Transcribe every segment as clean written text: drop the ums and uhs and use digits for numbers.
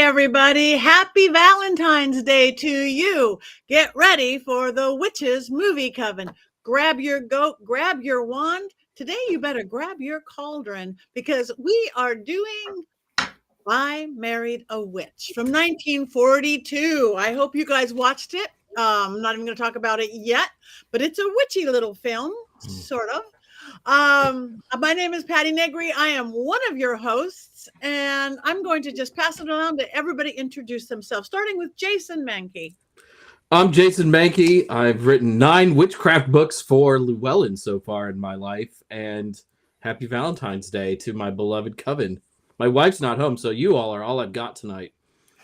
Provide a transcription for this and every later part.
everybody. Happy Valentine's Day to you. Get ready for the Witches Movie Coven. Grab your goat, grab your wand. Today, you better grab your cauldron because we are doing I Married a Witch from 1942. I hope you guys watched it. I'm not even going to talk about it yet, but it's a witchy little film, sort of. My name is Patti Negri. I am one of your hosts, and I'm going to just pass it around to everybody introduce themselves, starting with Jason Mankey. I'm Jason Mankey. I've written 9 witchcraft books for Llewellyn so far in my life, and happy Valentine's Day to my beloved coven. My wife's not home, so you all are all I've got tonight.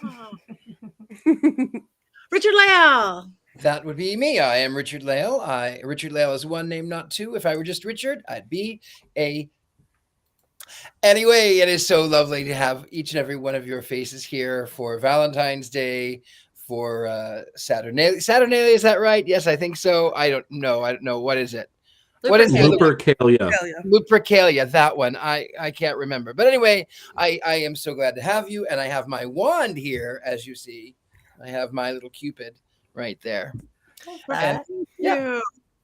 Oh. Richard-Lael. That would be me. I am Richard-Lael. Richard-Lael is one name, not two. If I were just Richard, I'd be a... Anyway, it is so lovely to have each and every one of your faces here for Valentine's Day, for Saturnalia. Saturnalia, is that right? Yes, I think so. I don't know. What is it? What is Lupercalia? Lupercalia, that one. I can't remember. But anyway, I am so glad to have you. And I have my wand here, as you see. I have my little Cupid right there. Thank you.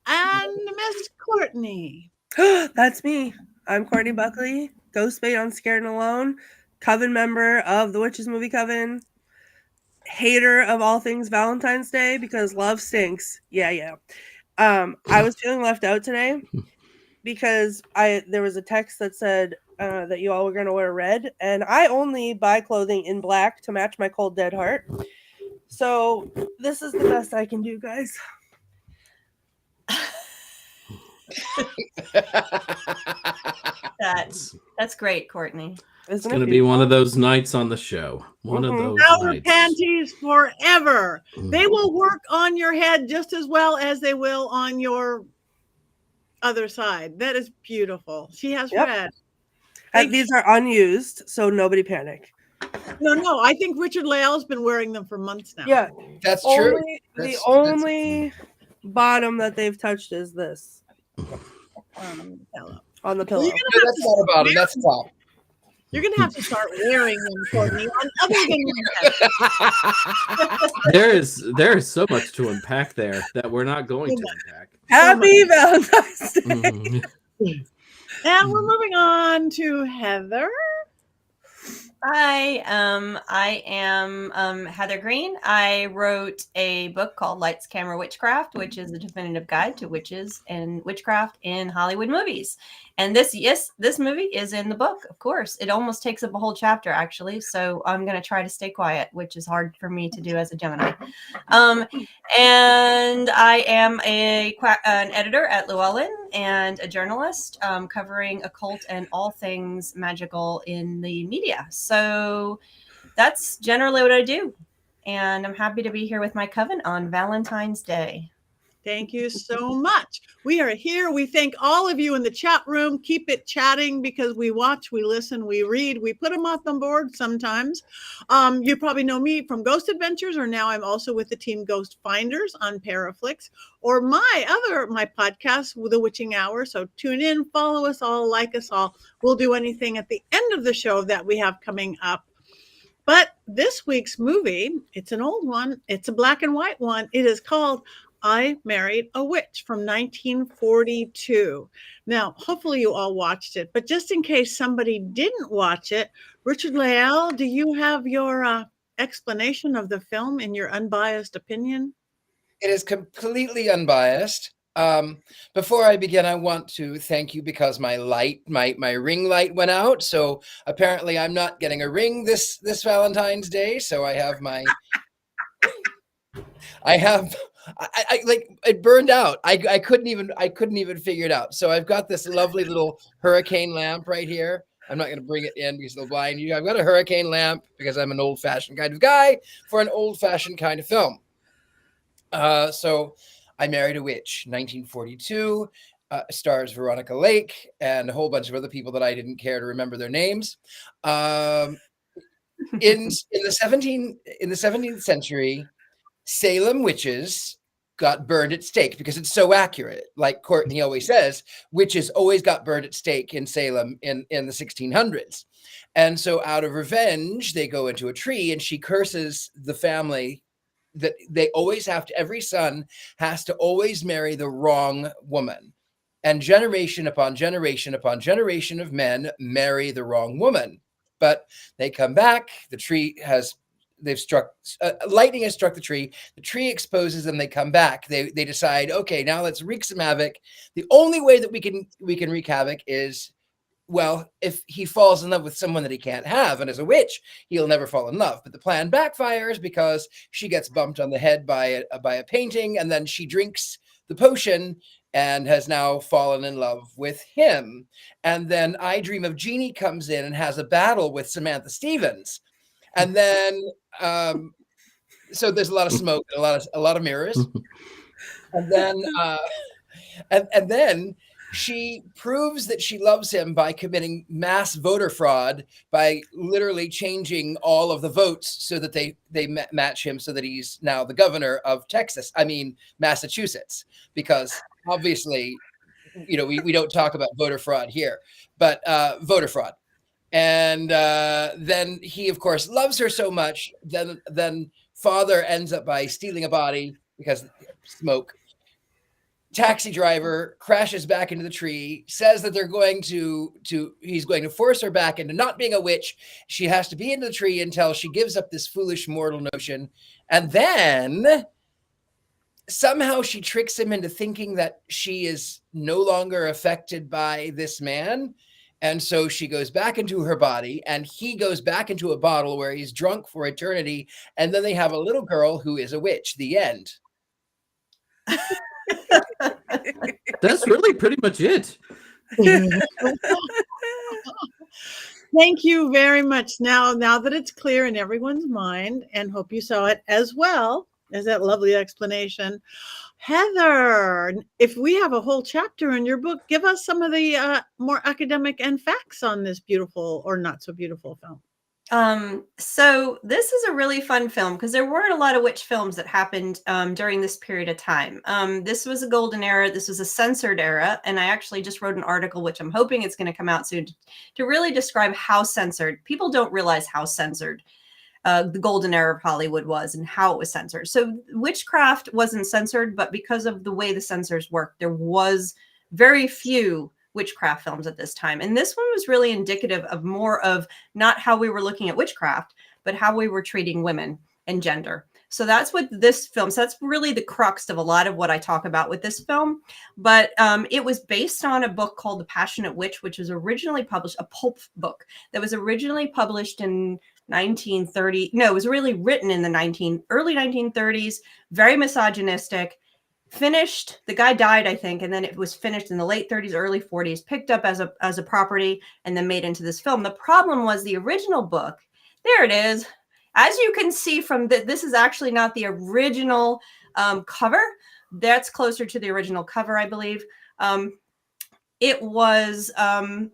And Miss Courtney. That's me. I'm Courtney Buckley, Ghost Bait on Scared and Alone, coven member of the Witches Movie Coven, hater of all things Valentine's Day because love stinks. Yeah. I was feeling left out today because there was a text that said that you all were going to wear red, and I only buy clothing in black to match my cold dead heart. So this is the best I can do, guys. That's great, Courtney. It's going to be one of those nights on the show. One of those Outer nights. panties forever. They will work on your head just as well as they will on your other side. That is beautiful. She has red. These are unused, so nobody panic. No. I think Richard-Lael's been wearing them for months now. Yeah, that's true. The only bottom that they've touched is this. On the pillow. That's not a bottom. That's top. You're going to have to start wearing them, Courtney, other than There is so much to unpack there that we're not going to unpack. Happy Valentine's Day. And we're moving on to Heather. Hi, I am Heather Greene. I wrote a book called Lights, Camera, Witchcraft, which is a definitive guide to witches and witchcraft in Hollywood movies. And this movie is in the book, of course. It almost takes up a whole chapter, actually. So I'm going to try to stay quiet, which is hard for me to do as a Gemini. And I am an editor at Llewellyn and a journalist covering occult and all things magical in the media. So that's generally what I do. And I'm happy to be here with my coven on Valentine's Day. Thank you so much. We are here. We thank all of you in the chat room. Keep it chatting because we watch, we listen, we read, we put them up on board sometimes. You probably know me from Ghost Adventures, or now I'm also with the team Ghost Finders on Paraflix, or my podcast, The Witching Hour. So tune in, follow us all, like us all. We'll do anything at the end of the show that we have coming up. But this week's movie, it's an old one. It's a black and white one. It is called I Married a Witch from 1942. Now, hopefully you all watched it, but just in case somebody didn't watch it, Richard-Lael, do you have your explanation of the film in your unbiased opinion? It is completely unbiased. Before I begin, I want to thank you because my ring light went out. So apparently I'm not getting a ring this Valentine's Day. So I have it burned out. I couldn't even figure it out. So I've got this lovely little hurricane lamp right here. I'm not going to bring it in because it'll blind you. I've got a hurricane lamp because I'm an old-fashioned kind of guy for an old-fashioned kind of film. So I Married a Witch, 1942, stars Veronica Lake and a whole bunch of other people that I didn't care to remember their names. In the 17th century, Salem witches got burned at stake, because it's so accurate. Like Courtney always says, witches always got burned at stake in Salem in the 1600s. And so out of revenge, they go into a tree, and she curses the family that they always have to, every son has to always marry the wrong woman. And generation upon generation upon generation of men marry the wrong woman. But they come back, the tree has, they've struck, lightning has struck the tree exposes them, they come back, they decide, okay, now let's wreak some havoc. The only way that we can wreak havoc is, well, if he falls in love with someone that he can't have, and as a witch, he'll never fall in love. But the plan backfires because she gets bumped on the head by a painting, and then she drinks the potion and has now fallen in love with him. And then I Dream of Jeannie comes in and has a battle with Samantha Stevens. And then, so there's a lot of smoke, and a lot of mirrors. And then, and then she proves that she loves him by committing mass voter fraud, by literally changing all of the votes so that they match him, so that he's now the governor of Massachusetts, because obviously, you know, we don't talk about voter fraud here, but voter fraud. And then he, of course, loves her so much. Then father ends up by stealing a body because smoke. Taxi driver crashes back into the tree, says that they're going he's going to force her back into not being a witch. She has to be in the tree until she gives up this foolish mortal notion. And then somehow she tricks him into thinking that she is no longer affected by this man. And so she goes back into her body, and he goes back into a bottle where he's drunk for eternity. And then they have a little girl who is a witch. The end. That's really pretty much it. Thank you very much. Now that it's clear in everyone's mind, and hope you saw it as well as that lovely explanation. Heather, if we have a whole chapter in your book, give us some of the more academic and facts on this beautiful or not so beautiful film. So this is a really fun film because there weren't a lot of witch films that happened during this period of time. This was a golden era. This was a censored era. And I actually just wrote an article, which I'm hoping it's going to come out soon, to really describe how censored. People don't realize how censored the golden era of Hollywood was and how it was censored. So witchcraft wasn't censored, but because of the way the censors worked, there was very few witchcraft films at this time. And this one was really indicative of more of not how we were looking at witchcraft, but how we were treating women and gender. So that's what this film, so that's really the crux of a lot of what I talk about with this film. But it was based on a book called The Passionate Witch, which was originally published, a pulp book that was originally published in 1930. No, it was really written in the early 1930s, very misogynistic. Finished, the guy died, I think, and then it was finished in the late 30s, early 40s, picked up as a property, and then made into this film. The problem was the original book. There it is. As you can see from this is actually not the original cover. That's closer to the original cover, I believe. It was about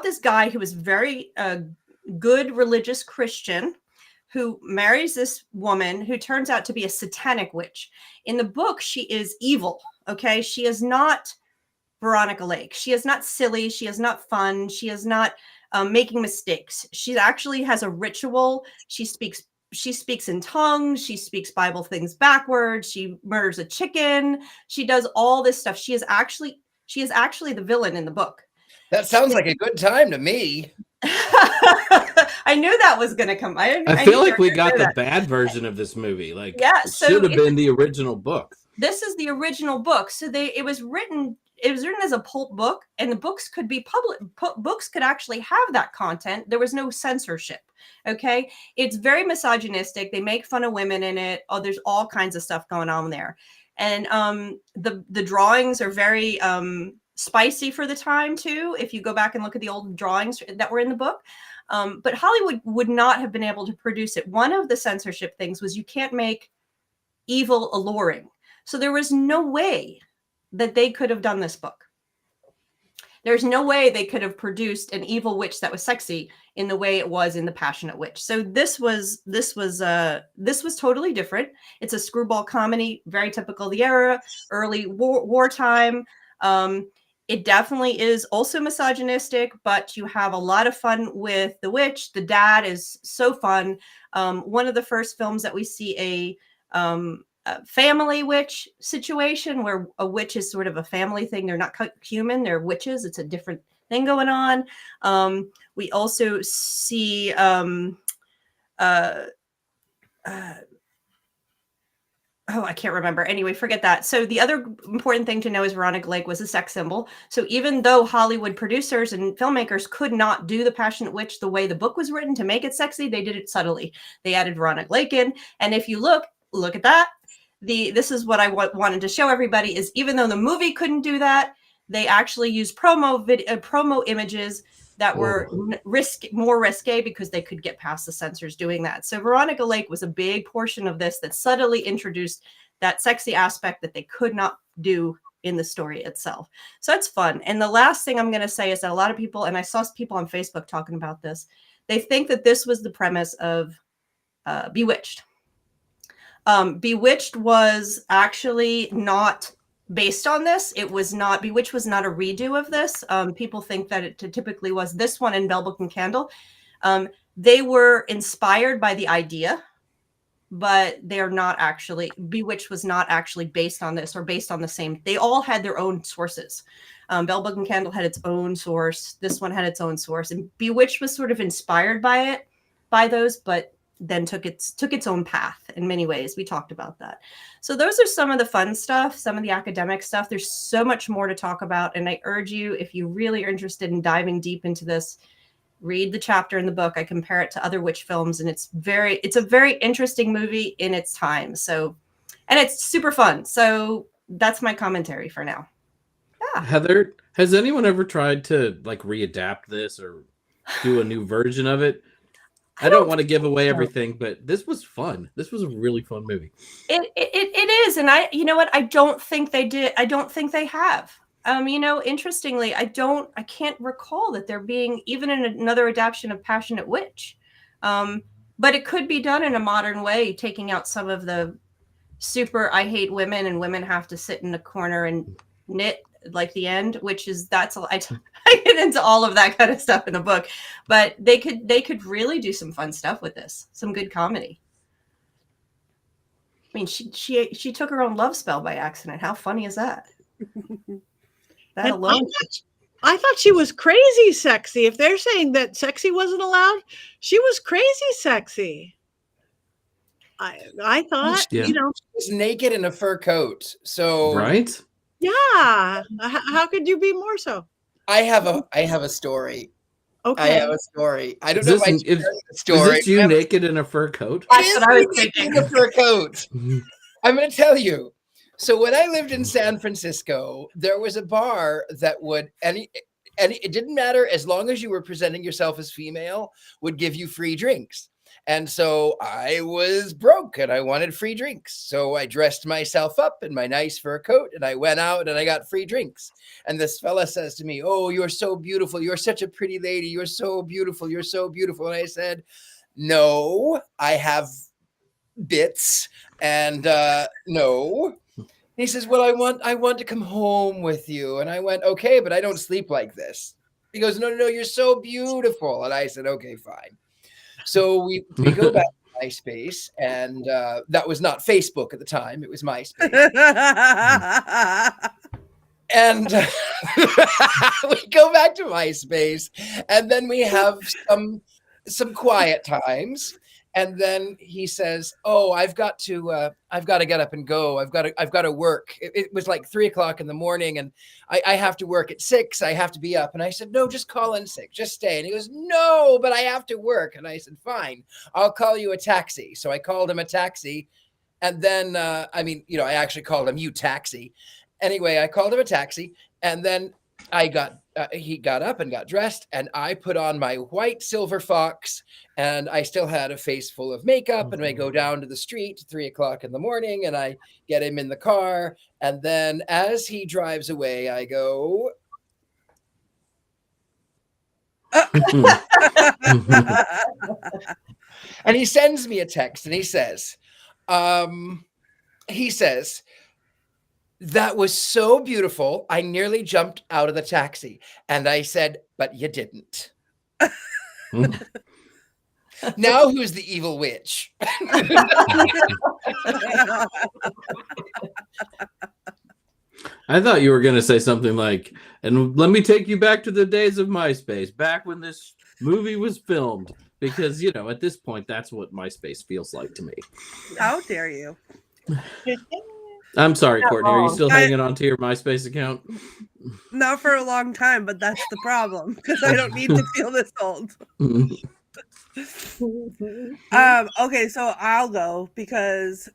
this guy who was very good religious Christian, who marries this woman who turns out to be a satanic witch. In the book, she is evil, okay? She is not Veronica Lake. She is not silly. She is not fun. She is not making mistakes. She actually has a ritual. She speaks in tongues. She speaks Bible things backwards. She murders a chicken. She does all this stuff. She is actually the villain in the book. That sounds like a good time to me. I knew that was going to come. I feel like we got the bad version of this movie. Like, yeah, it so should have been the original book. This is the original book. So it was written as a pulp book, and the books could be public. Books could actually have that content. There was no censorship. Okay. It's very misogynistic. They make fun of women in it. Oh, there's all kinds of stuff going on there. And the drawings are very spicy for the time too. If you go back and look at the old drawings that were in the book. But Hollywood would not have been able to produce it. One of the censorship things was you can't make evil alluring. So there was no way that they could have done this book. There's no way they could have produced an evil witch that was sexy in the way it was in The Passionate Witch. So this was totally different. It's a screwball comedy, very typical of the era, early wartime. It definitely is also misogynistic, but you have a lot of fun with the witch. The dad is so fun. One of the first films that we see a family witch situation where a witch is sort of a family thing. They're not human, they're witches. It's a different thing going on. We also see I can't remember. Anyway, forget that. So the other important thing to know is Veronica-Lake was a sex symbol. So even though Hollywood producers and filmmakers could not do The Passionate Witch the way the book was written to make it sexy, they did it subtly. They added Veronica-Lake in. And if you look at that, this is what I wanted to show everybody is even though the movie couldn't do that, they actually used promo images that were more risque because they could get past the censors doing that. So Veronica-Lake was a big portion of this that subtly introduced that sexy aspect that they could not do in the story itself. So that's fun. And the last thing I'm going to say is that a lot of people, and I saw people on Facebook talking about this, they think that this was the premise of Bewitched. Bewitched was actually not based on this. It was not, Bewitched was not a redo of this. People think that it typically was this one in Bell, Book, and Candle. They were inspired by the idea, but they're not actually, Bewitched was not actually based on this or based on the same. They all had their own sources. Bell, Book, and Candle had its own source. This one had its own source. And Bewitched was sort of inspired by those, but then took its own path in many ways. We talked about that. So those are some of the fun stuff, some of the academic stuff. There's so much more to talk about. And I urge you, if you really are interested in diving deep into this, read the chapter in the book. I compare it to other witch films, and it's a very interesting movie in its time. So, and it's super fun. So that's my commentary for now. Yeah. Heather, has anyone ever tried to like readapt this or do a new version of it? I don't want to give away everything, but this was fun. This was a really fun movie. It is. And you know what? I don't think they did. I don't think they have. Interestingly, I can't recall that there being even in another adaptation of Passionate Witch. But it could be done in a modern way, taking out some of the super, I hate women and women have to sit in a corner and knit like the end, which is I get into all of that kind of stuff in the book, but they could really do some fun stuff with this, some good comedy. I mean, she took her own love spell by accident. How funny is that? That alone. I thought she was crazy sexy. If they're saying that sexy wasn't allowed, she was crazy sexy. I thought, Yeah. She was naked in a fur coat. So right? Yeah. How could you be more so? I have a story. Okay. I have a story. I don't know if I shared the story. Is this you naked in a fur coat? That's what I was naked thinking. in a fur coat. I'm going to tell you. So when I lived in San Francisco, there was a bar that would it didn't matter as long as you were presenting yourself as female, would give you free drinks. And so I was broke and I wanted free drinks. So I dressed myself up in my nice fur coat and I went out and I got free drinks. And this fella says to me, "Oh, you're so beautiful. You're such a pretty lady. You're so beautiful. You're so beautiful." And I said, "No, I have bits." And no. He says, "Well, I want to come home with you." And I went, "Okay, but I don't sleep like this." He goes, No, you're so beautiful." And I said, "Okay, fine." So we go back to MySpace, and that was not Facebook at the time. It was MySpace. And we go back to MySpace, and then we have some quiet times. And then he says, "Oh, I've got to get up and go. I've got to work." It was like 3:00 in the morning, and I have to work at 6. I have to be up. And I said, "No, just call in sick. Just stay." And he goes, "No, but I have to work." And I said, "Fine, I'll call you a taxi." So I called him a taxi, and then I actually called him "you taxi." Anyway, I called him a taxi, and then he got up and got dressed, and I put on my white silver fox, and I still had a face full of makeup. And I go down to the street at 3:00 in the morning, and I get him in the car. And then as he drives away, I go, And he sends me a text and he says, that was so beautiful. I nearly jumped out of the taxi. And I said, but you didn't. Now who's the evil witch? I thought you were going to say something like, and let me take you back to the days of MySpace, back when this movie was filmed. Because, you know, at this point, that's what MySpace feels like to me. How dare you? I'm sorry, Not Courtney. Are you wrong. still hanging on to your MySpace account? Not for a long time, but that's the problem because I don't need to feel this old. Okay, so I'll go because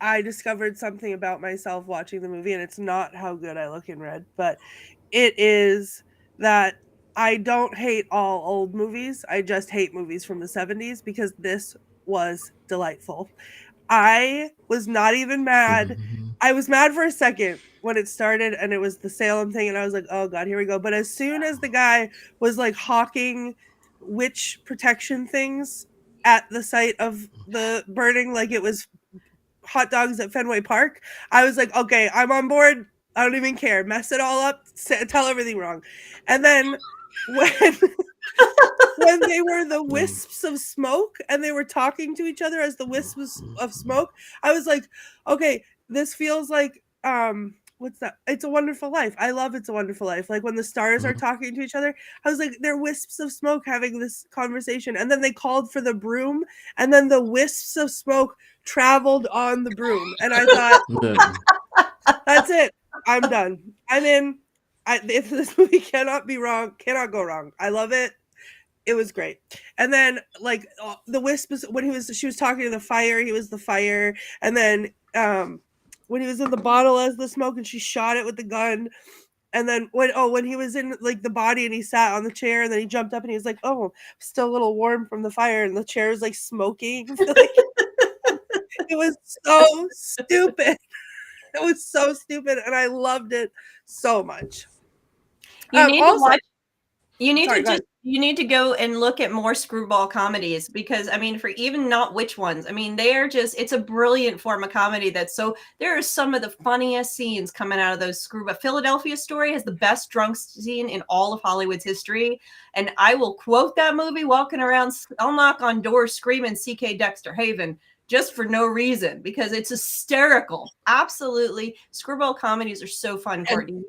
I discovered something about myself watching the movie, and it's not how good I look in red, but it is that I don't hate all old movies. I just hate movies from the 70s because this was delightful. I was not even mad. I was mad for a second when it started and it was the Salem thing, and I was like, oh God, here we go. But as soon as the guy was like hawking witch protection things at the site of the burning, like it was hot dogs at Fenway Park, I was like, okay, I'm on board. I don't even care. Mess it all up. Tell everything wrong. And then when they were the wisps of smoke and they were talking to each other as the wisps of smoke, I was like, okay, this feels like what's that? It's a Wonderful Life. I love It's a Wonderful Life. Like when the stars are talking to each other, I was like, they're wisps of smoke having this conversation. And then they called for the broom, and then the wisps of smoke traveled on the broom. And I thought, that's it. I'm done. I'm in. If this movie cannot go wrong. I love it. It was great. And then like the wisp is when she was talking to the fire, he was the fire. And then when he was in the bottle as the smoke and she shot it with the gun. And then when he was in like the body and he sat on the chair and then he jumped up and he was like, oh, still a little warm from the fire, and the chair is like smoking. Like, it was so stupid. It was so stupid, and I loved it so much. You need also, to watch. You need sorry, to just. You need to go and look at more screwball comedies because I mean, for even not which ones. I mean, they are just. It's a brilliant form of comedy. There are some of the funniest scenes coming out of those screwball. Philadelphia Story has the best drunk scene in all of Hollywood's history, and I will quote that movie walking around. I'll knock on doors screaming "C.K. Dexter Haven." Just for no reason, because it's hysterical. Absolutely. Screwball comedies are so fun, Courtney.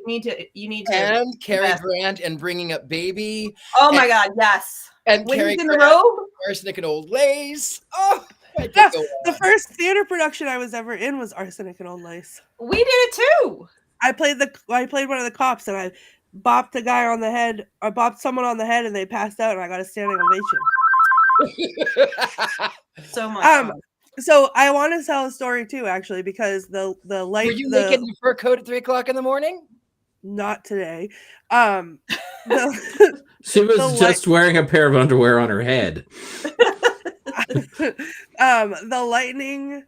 You need to. And Cary Grant and Bringing Up Baby. Oh my God, yes. And When Cary he's in the Grant, robe. Arsenic and Old Lace. Oh, the first theater production I was ever in was Arsenic and Old Lace. We did it too. I played one of the cops, and I bopped a guy on the head. I bopped someone on the head, and they passed out, and I got a standing ovation. So much fun. So I want to tell a story too, actually, because the light. Were you naked in the fur coat at 3:00 in the morning? Not today. She was just wearing a pair of underwear on her head. The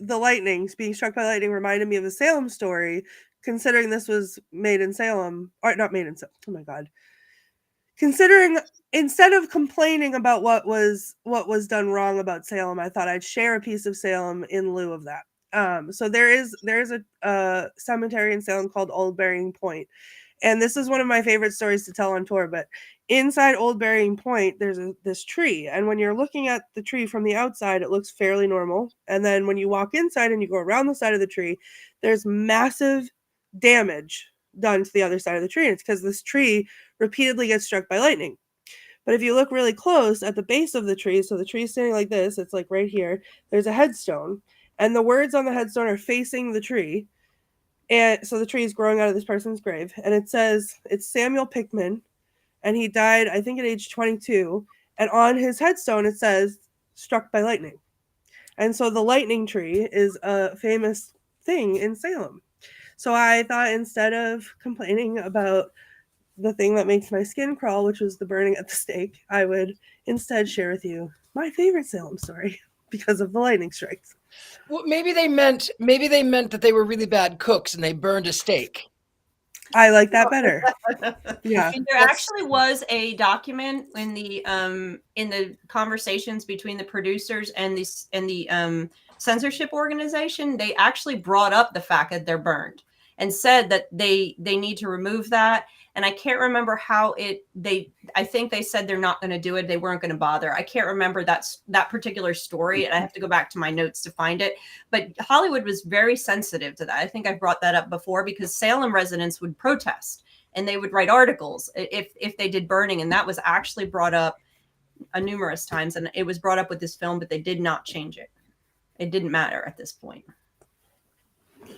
lightnings being struck by lightning reminded me of the Salem story, considering this was made in Salem, or not made in Salem. Oh my God. Considering instead of complaining about what was done wrong about Salem, I thought I'd share a piece of Salem in lieu of that. So there is a cemetery in Salem called Old Burying Point, and this is one of my favorite stories to tell on tour. But inside Old Burying Point, there's this tree, and when you're looking at the tree from the outside, it looks fairly normal. And then when you walk inside and you go around the side of the tree, there's massive damage done to the other side of the tree, and it's because this tree repeatedly gets struck by lightning. But if you look really close at the base of the tree, so the tree's standing like this, it's like right here, there's a headstone, and the words on the headstone are facing the tree, and so the tree is growing out of this person's grave, and it says it's Samuel Pickman, and he died, I think, at age 22, and on his headstone it says struck by lightning. And so the lightning tree is a famous thing in Salem. So I thought instead of complaining about the thing that makes my skin crawl, which was the burning at the stake, I would instead share with you my favorite Salem story because of the lightning strikes. Well, maybe they meant that they were really bad cooks and they burned a steak. I like that better. Yeah. And there actually was a document in the conversations between the producers and the censorship organization. They actually brought up the fact that they're burned and said that they need to remove that. And I can't remember how I think they said they're not going to do it. They weren't going to bother. I can't remember that particular story. And I have to go back to my notes to find it. But Hollywood was very sensitive to that. I think I brought that up before because Salem residents would protest and they would write articles if they did burning. And that was actually brought up numerous times. And it was brought up with this film, but they did not change it. It didn't matter at this point.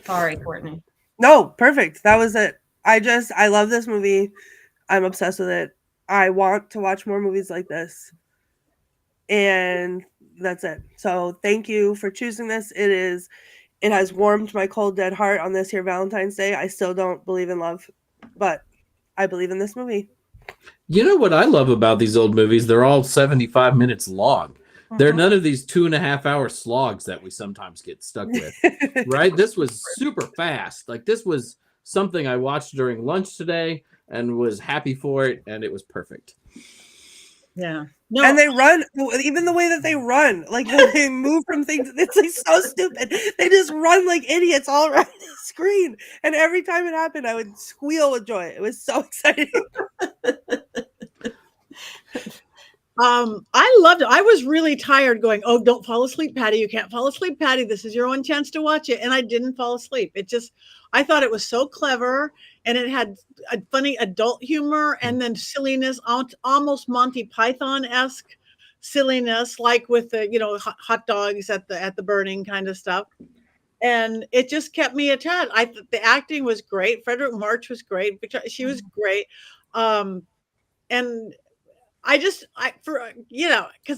Sorry, Courtney. No, perfect. That was it. I love this movie. I'm obsessed with it. I want to watch more movies like this. And that's it. So thank you for choosing this. It has warmed my cold, dead heart on this here Valentine's Day. I still don't believe in love, but I believe in this movie. You know what I love about these old movies? They're all 75 minutes long. They're none of these 2.5-hour slogs that we sometimes get stuck with, right? This was super fast. Like this was something I watched during lunch today and was happy for it, and it was perfect. Yeah. No. And they run, even the way that they run, like they move from things, it's like so stupid. They just run like idiots all around the screen. And every time it happened, I would squeal with joy. It was so exciting. I loved it. I was really tired going, oh, don't fall asleep, Patty. You can't fall asleep, Patty. This is your one chance to watch it. And I didn't fall asleep. I thought it was so clever, and it had a funny adult humor and then silliness, almost Monty Python-esque silliness, like with the, hot dogs at the burning kind of stuff. And it just kept me attached. The acting was great. Fredric March was great. She was great. And because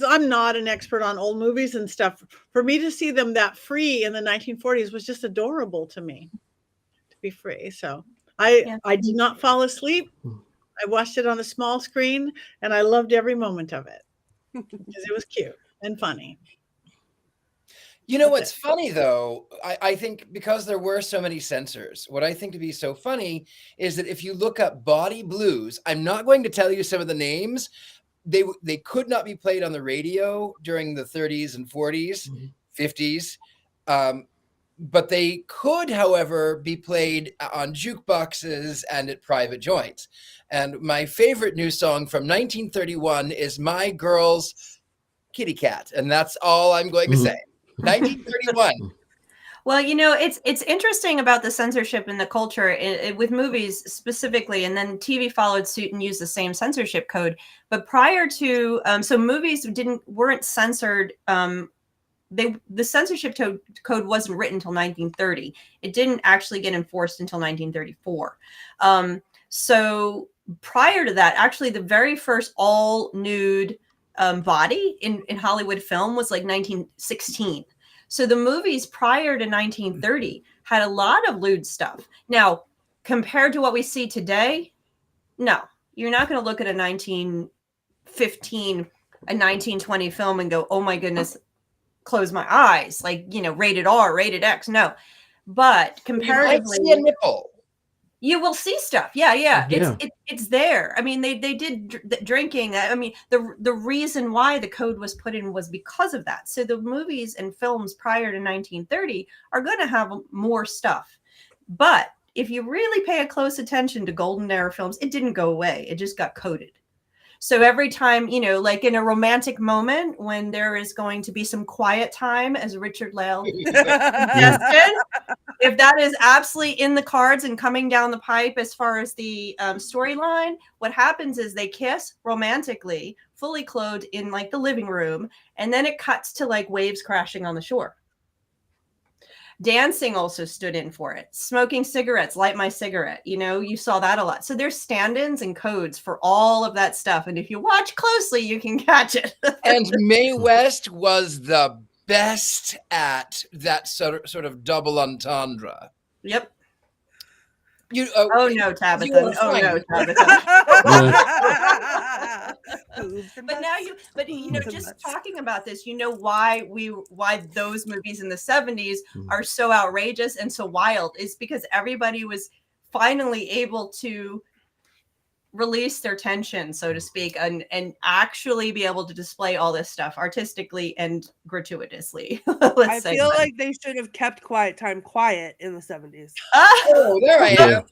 I'm not an expert on old movies and stuff, for me to see them that free in the 1940s was just adorable to me, to be free. So I did not fall asleep. I watched it on a small screen, and I loved every moment of it because it was cute and funny. You know what's funny, though? I think because there were so many censors, what I think to be so funny is that if you look up Body Blues, I'm not going to tell you some of the names. They could not be played on the radio during the 30s and 40s, 50s. But they could, however, be played on jukeboxes and at private joints. And my favorite new song from 1931 is My Girl's Kitty Cat. And that's all I'm going to say. 1931. Well, it's interesting about the censorship in the culture with movies specifically, and then TV followed suit and used the same censorship code. But prior to, so movies weren't censored. The censorship code wasn't written until 1930. It didn't actually get enforced until 1934. So prior to that, actually, the very first all nude body in Hollywood film was like 1916. So the movies prior to 1930 had a lot of lewd stuff. Now, compared to what we see today, no, you're not going to look at a 1915, a 1920 film and go, oh my goodness, close my eyes, like, rated R, rated X. No, but comparatively, you might see a nipple. You will see stuff. Yeah. It's there. I mean, they did drinking. I mean, the reason why the code was put in was because of that. So the movies and films prior to 1930 are going to have more stuff. But if you really pay a close attention to golden era films, it didn't go away. It just got coded. So every time, like in a romantic moment when there is going to be some quiet time, as Richard-Lael suggested, if that is absolutely in the cards and coming down the pipe as far as the storyline, what happens is they kiss romantically, fully clothed in like the living room, and then it cuts to like waves crashing on the shore. Dancing also stood in for it. Smoking cigarettes, light my cigarette. You saw that a lot. So there's stand-ins and codes for all of that stuff. And if you watch closely, you can catch it. And Mae West was the best at that sort of double entendre. Yep. Oh no, Tabitha. Oh no, Tabitha. But now just talking about this, why those movies in the 70s are so outrageous and so wild is because everybody was finally able to release their tension, so to speak, and actually be able to display all this stuff artistically and gratuitously. I feel like they should have kept quiet time quiet in the 70s. Oh, there I am.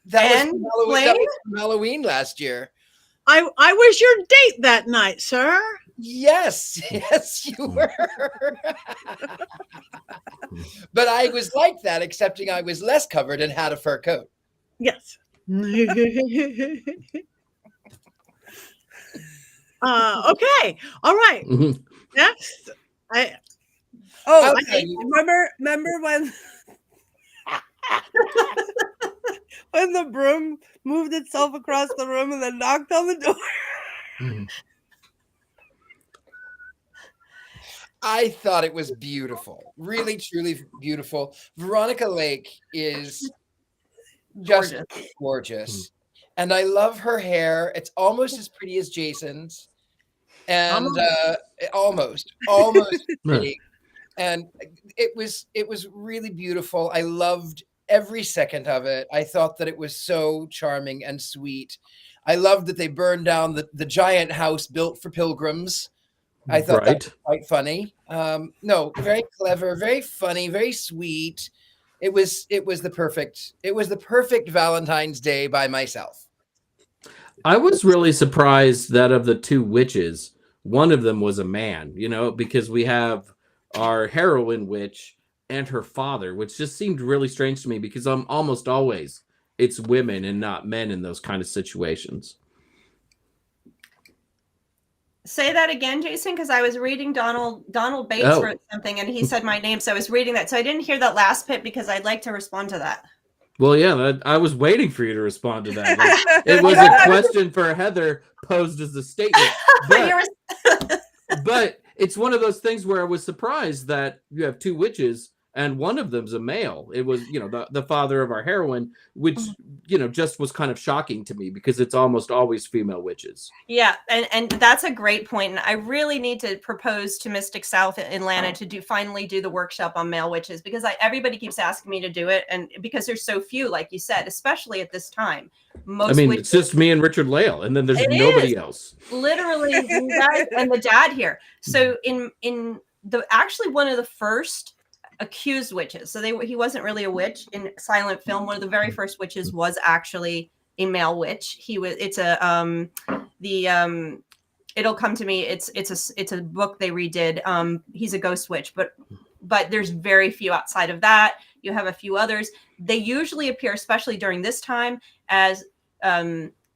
That and was from Halloween last year. I was your date that night, sir. Yes, yes, you were. But I was like that, excepting I was less covered and had a fur coat. Yes. Okay. All right. Next. Remember when when the broom moved itself across the room and then knocked on the door? I thought it was beautiful. Really, truly beautiful. Veronica Lake is just gorgeous. And I love her hair. It's almost as pretty as Jason's. And almost pretty. And it was really beautiful. I loved every second of it. I thought that it was so charming and sweet. I loved that they burned down the giant house built for pilgrims. I thought that was quite funny. No, very clever, very funny, very sweet. It was the perfect Valentine's Day by myself. I was really surprised that of the two witches, one of them was a man, because we have our heroine witch and her father, which just seemed really strange to me because almost always it's women and not men in those kind of situations. Say that again, Jason, because I was reading Donald Bates wrote something and he said my name, so I was reading that. So I didn't hear that last bit because I'd like to respond to that. Well, yeah, I was waiting for you to respond to that. It was a question for Heather posed as a statement. But it's one of those things where I was surprised that you have two witches and one of them's a male. It was, the father of our heroine, which, just was kind of shocking to me because it's almost always female witches. Yeah, and that's a great point. And I really need to propose to Mystic South in Atlanta to finally do the workshop on male witches because everybody keeps asking me to do it. And because there's so few, like you said, especially at this time. It's just me and Richard-Lael, and then there's nobody else. Literally, you guys and the dad here. So in actually one of the first accused witches, so he wasn't really a witch in silent film. One of the very first witches was actually a male witch. It'll come to me. It's a book they redid. He's a ghost witch, but there's very few outside of that. You have a few others. They usually appear, especially during this time, as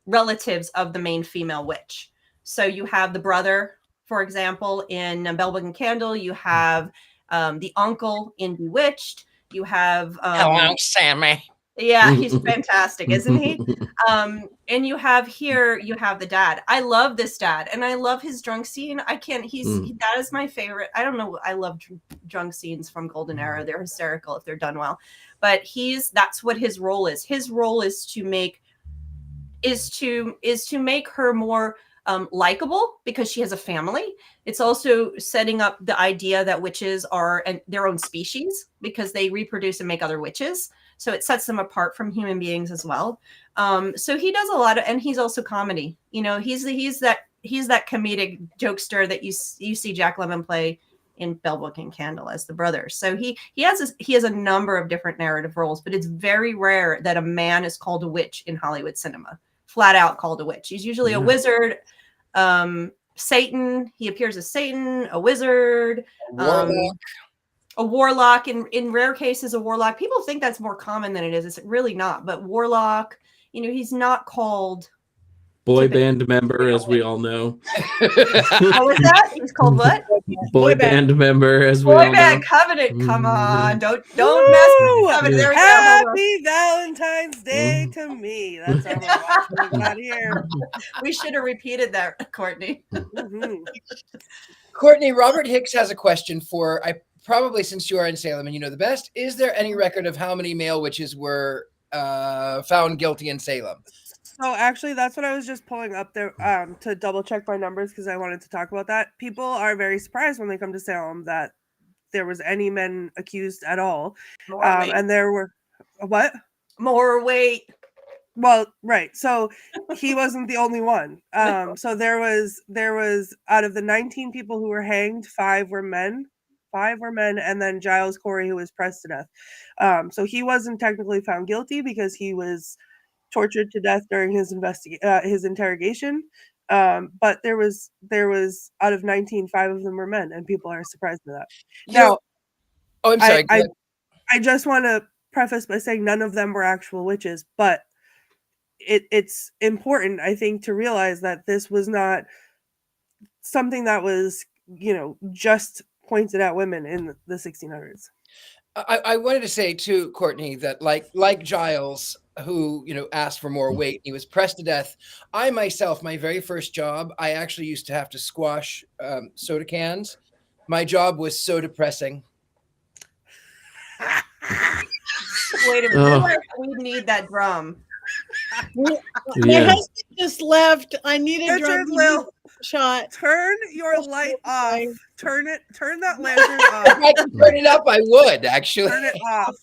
relatives of the main female witch. So you have the brother, for example, in Bell Book and Candle. You have the uncle in Bewitched. You have hello, Sammy. Yeah, he's fantastic, isn't he? And you have the dad. I love this dad, and I love his drunk scene. That is my favorite. I don't know. I love drunk scenes from Golden Era. They're hysterical if they're done well. But that's what his role is. His role is to make her more likable because she has a family. It's also setting up the idea that witches are their own species because they reproduce and make other witches. So it sets them apart from human beings as well. So he does a lot and he's also comedy. He's that comedic jokester that you see Jack Lemmon play in Bell Book and Candle as the brother. So he has a number of different narrative roles, but it's very rare that a man is called a witch in Hollywood cinema. Flat out called a witch. He's usually a wizard. Satan, he appears as Satan, a wizard, a warlock, in rare cases a warlock. People think that's more common than it is. It's really not. But warlock, he's not called boy band member, as we all know. What was that? He's called what? Boy band member, as we all know. Boy band covenant. Come on, don't mess with covenant. There we go. Happy Valentine's Day to me. That's how we're watching here. We should have repeated that, Courtney. Courtney, Robert Hicks has a question for probably since you are in Salem and you know the best. Is there any record of how many male witches were found guilty in Salem? So actually, that's what I was just pulling up there to double check my numbers because I wanted to talk about that. People are very surprised when they come to Salem that there was any men accused at all. And there were What? More weight. Well, right. So he wasn't the only one. So there was out of the 19 people who were hanged, 5 were men. 5 were men, and then Giles Corey, who was pressed to death. So he wasn't technically found guilty because he was tortured to death during his his interrogation. But there was out of 19, 5 of them were men, and people are surprised by that. Now, oh, I'm sorry. I just want to preface by saying none of them were actual witches, but it's important, I think, to realize that this was not something that was, just pointed at women in the 1600s. I wanted to say too, Courtney, that like Giles, who asked for more weight, he was pressed to death. I myself, my very first job, I actually used to have to squash soda cans. My job was so depressing. Wait a minute. We need that drum. My husband just left. I need a drum shot. Turn your light off. Turn that lantern off. If I could turn it up, I would actually. Turn it off.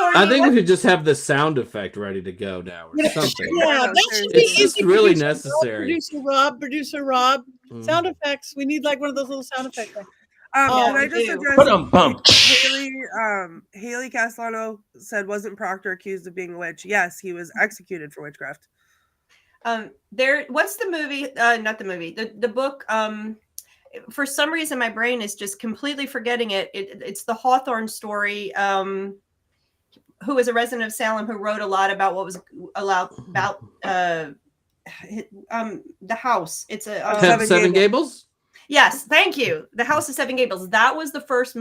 I think we should just have the sound effect ready to go now or something. Yeah, that should be it's just really necessary. Producer Rob. Sound effects. We need like one of those little sound effects. Can I just address Haley Castellano said, wasn't Proctor accused of being a witch? Yes, he was executed for witchcraft. What's the movie? Not the movie. The book. For some reason, my brain is just completely forgetting it. It's the Hawthorne story. Who was a resident of Salem who wrote a lot about what was allowed about the house. It's a Seven Gables. Yes, thank you. The House of Seven Gables. That was the first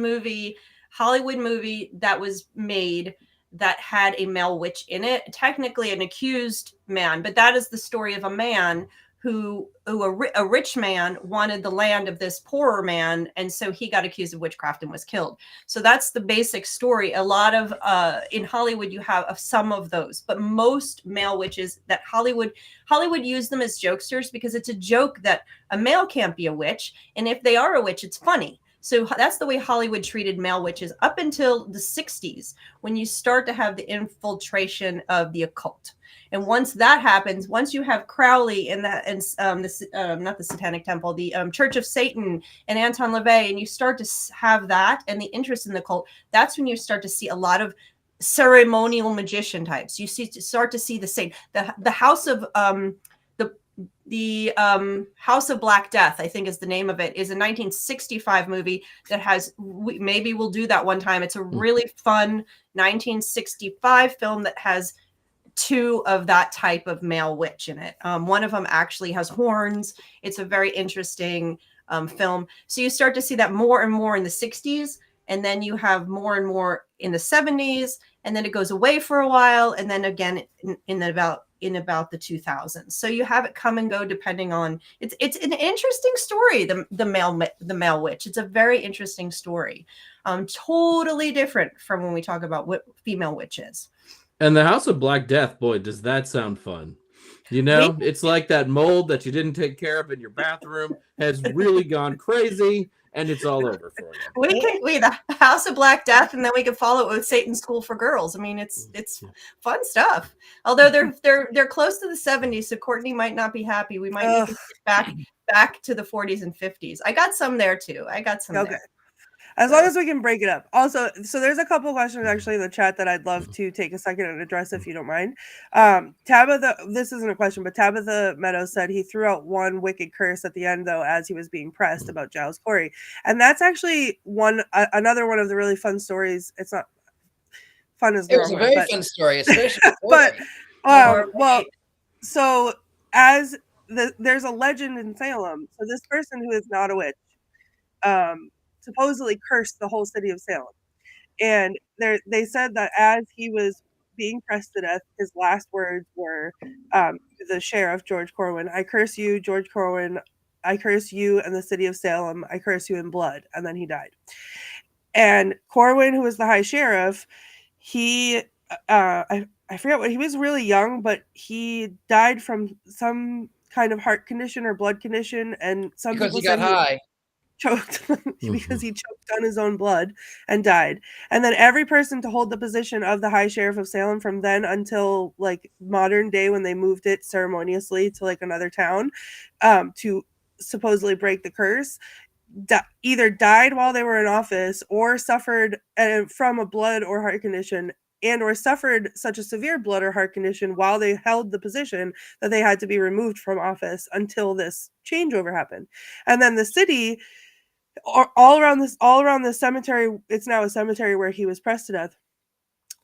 Hollywood movie that was made that had a male witch in it. Technically an accused man, but that is the story of a man who a rich man wanted the land of this poorer man, and so he got accused of witchcraft and was killed. So that's the basic story. A lot of in Hollywood you have some of those, but most male witches that Hollywood used them as jokesters because it's a joke that a male can't be a witch, and if they are a witch, it's funny. So that's the way Hollywood treated male witches up until the 60s, when you start to have the infiltration of the occult. And once that happens, once you have Crowley and not the Satanic Temple, the Church of Satan and Anton LaVey, and you start to have that and the interest in the cult, that's when you start to see a lot of ceremonial magician types. You start to see the same. The House of the House of Black Death, I think is the name of it, is a 1965 movie that has, maybe we'll do that one time. It's a really fun 1965 film that has 2 of that type of male witch in it. One of them actually has horns. It's a very interesting film. So you start to see that more and more in the 60s, and then you have more and more in the 70s, and then it goes away for a while, and then again in about the 2000s. So you have it come and go depending on it's an interesting story, the male witch. It's a very interesting story. Totally different from when we talk about what female witches. And the House of Black Death, boy, does that sound fun. It's like that mold that you didn't take care of in your bathroom has really gone crazy, and it's all over for you. We the House of Black Death, and then we could follow it with Satan's School for Girls. I mean, it's fun stuff. Although they're close to the 70s, so Courtney might not be happy. We might need to get back to the 40s and 50s. I got some there too. There. As long as we can break it up. Also, so there's a couple questions actually in the chat that I'd love to take a second and address if you don't mind. This isn't a question, but Tabitha Meadows said he threw out one wicked curse at the end, though, as he was being pressed about Giles Corey. And that's actually another one of the really fun stories. It's not fun as it was a very fun story, especially. So as there's a legend in Salem. So this person who is not a witch, supposedly cursed the whole city of Salem. And they said that as he was being pressed to death, his last words were the sheriff, George Corwin, "I curse you, George Corwin. I curse you and the city of Salem. I curse you in blood." And then he died. And Corwin, who was the high sheriff, he, I forget what, he was really young, but he died from some kind of heart condition or blood condition. And some because people he got high. choked because he choked on his own blood and died. And then every person to hold the position of the High Sheriff of Salem from then until like modern day, when they moved it ceremoniously to like another town, to supposedly break the curse, either died while they were in office or suffered from a blood or heart condition, and or suffered such a severe blood or heart condition while they held the position that they had to be removed from office until this changeover happened. And then the city, all around this cemetery, it's now a cemetery where he was pressed to death,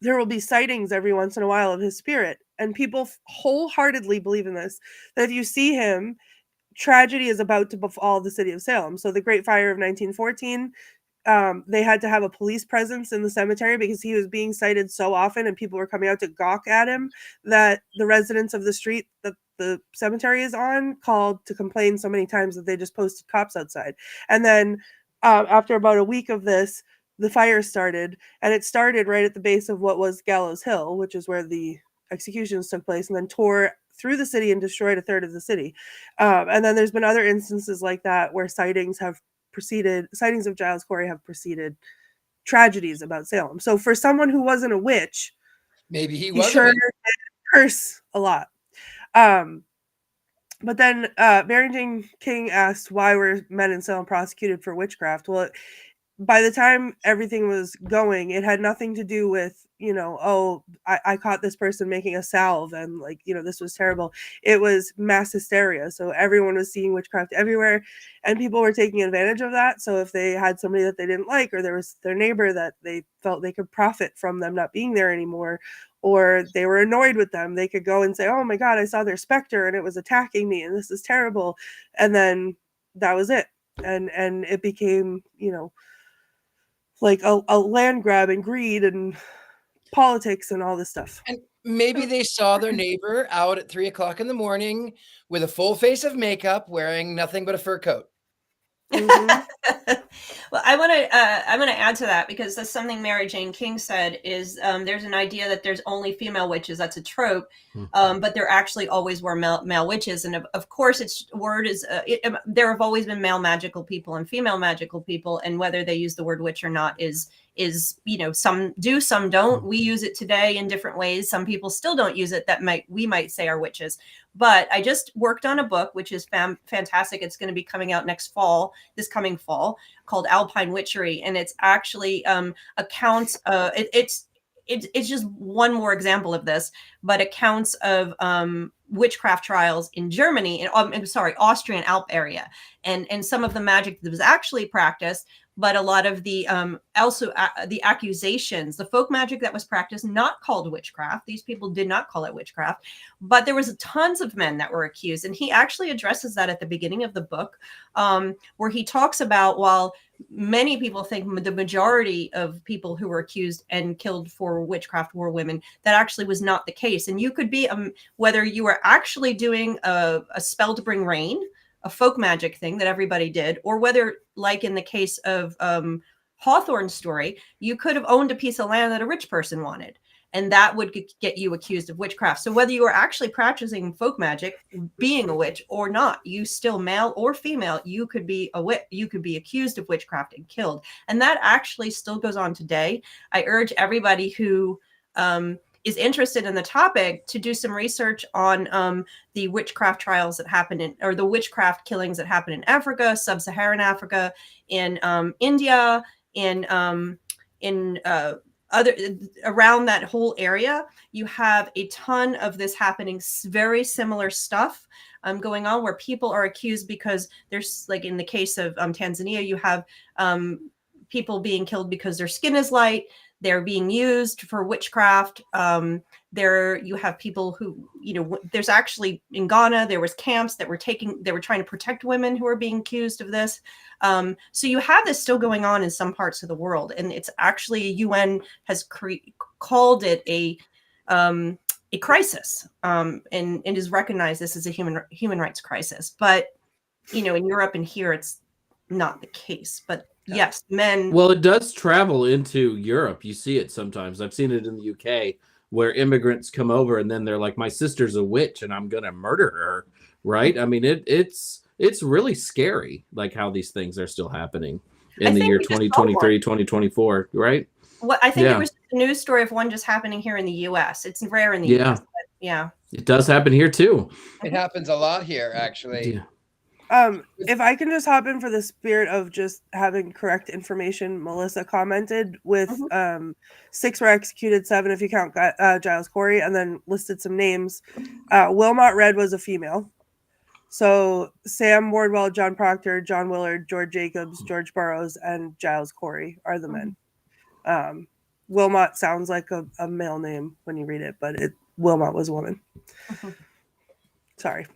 there will be sightings every once in a while of his spirit. And people wholeheartedly believe in this, that if you see him, tragedy is about to befall the city of Salem. So the Great Fire of 1914, they had to have a police presence in the cemetery because he was being sighted so often and people were coming out to gawk at him, that the residents of the street that the cemetery is on called to complain so many times that they just posted cops outside. And then after about a week of this, the fire started, and it started right at the base of what was Gallows Hill, which is where the executions took place, and then tore through the city and destroyed a third of the city. And then there's been other instances like that where sightings of Giles Corey have preceded tragedies about Salem. So for someone who wasn't a witch, maybe he he was. sure did curse a lot. But then Barrington King asked, why were men in Salem prosecuted for witchcraft? Well, by the time everything was going, it had nothing to do with, I caught this person making a salve and like, this was terrible. It was mass hysteria. So everyone was seeing witchcraft everywhere and people were taking advantage of that. So if they had somebody that they didn't like, or there was their neighbor that they felt they could profit from them not being there anymore, or they were annoyed with them, they could go and say, oh my God, I saw their specter and it was attacking me and this is terrible. And then that was it. And it became, like a land grab and greed and politics and all this stuff. And maybe they saw their neighbor out at 3 o'clock in the morning with a full face of makeup, wearing nothing but a fur coat. Mm-hmm. Well, I'm going to add to that, because that's something Mary Jane King said is there's an idea that there's only female witches. That's a trope, but there actually always were male witches. And of course, there have always been male magical people and female magical people. And whether they use the word witch or not is some do, some don't. We use it today in different ways. Some people still don't use it that we might say are witches. But I just worked on a book, which is fantastic. It's going to be coming out this coming fall, called Alpine Witchery. And it's actually accounts, it's just one more example of this, but accounts of witchcraft trials in Germany, Austrian Alp area, and some of the magic that was actually practiced, but a lot of the the accusations, the folk magic that was practiced, not called witchcraft. These people did not call it witchcraft, but there was tons of men that were accused, and he actually addresses that at the beginning of the book, where he talks about, while many people think the majority of people who were accused and killed for witchcraft were women, that actually was not the case. And you could be, whether you were actually doing a spell to bring rain, a folk magic thing that everybody did, or whether, like in the case of Hawthorne's story, you could have owned a piece of land that a rich person wanted, and that would get you accused of witchcraft. So whether you were actually practicing folk magic, being a witch or not, you still, male or female, you could be a witch. You could be accused of witchcraft and killed. And that actually still goes on today. I urge everybody who is interested in the topic to do some research on the witchcraft trials that happen or the witchcraft killings that happen in Africa, sub-Saharan Africa, in India, in other around that whole area. You have a ton of this happening, very similar stuff going on, where people are accused because there's, like in the case of Tanzania, you have people being killed because their skin is light. They're being used for witchcraft. You have people who, there's actually in Ghana, there was camps that were trying to protect women who are being accused of this. So you have this still going on in some parts of the world. And it's actually, UN has called it a crisis, and has recognized this as a human rights crisis. But, in Europe and here, it's not the case. But yes, men. Well, it does travel into Europe. You see it sometimes. I've seen it in the UK where immigrants come over and then they're like, my sister's a witch and I'm going to murder her. Right. I mean, it's it's really scary, like how these things are still happening I in the think year we just saw 2023, 2024, right? What I think Yeah. it was a news story of one just happening here in the U.S. It's rare in the Yeah. U.S. But yeah. It does happen here too. It happens a lot here, actually. Yeah. If I can just hop in for the spirit of just having correct information, Melissa commented with 6 were executed, 7 if you count Giles Corey, and then listed some names. Wilmot Red was a female. So Sam Wardwell, John Proctor, John Willard, George Jacobs, George Burroughs, and Giles Corey are the men. Wilmot sounds like a male name when you read it, but Wilmot was a woman. Sorry.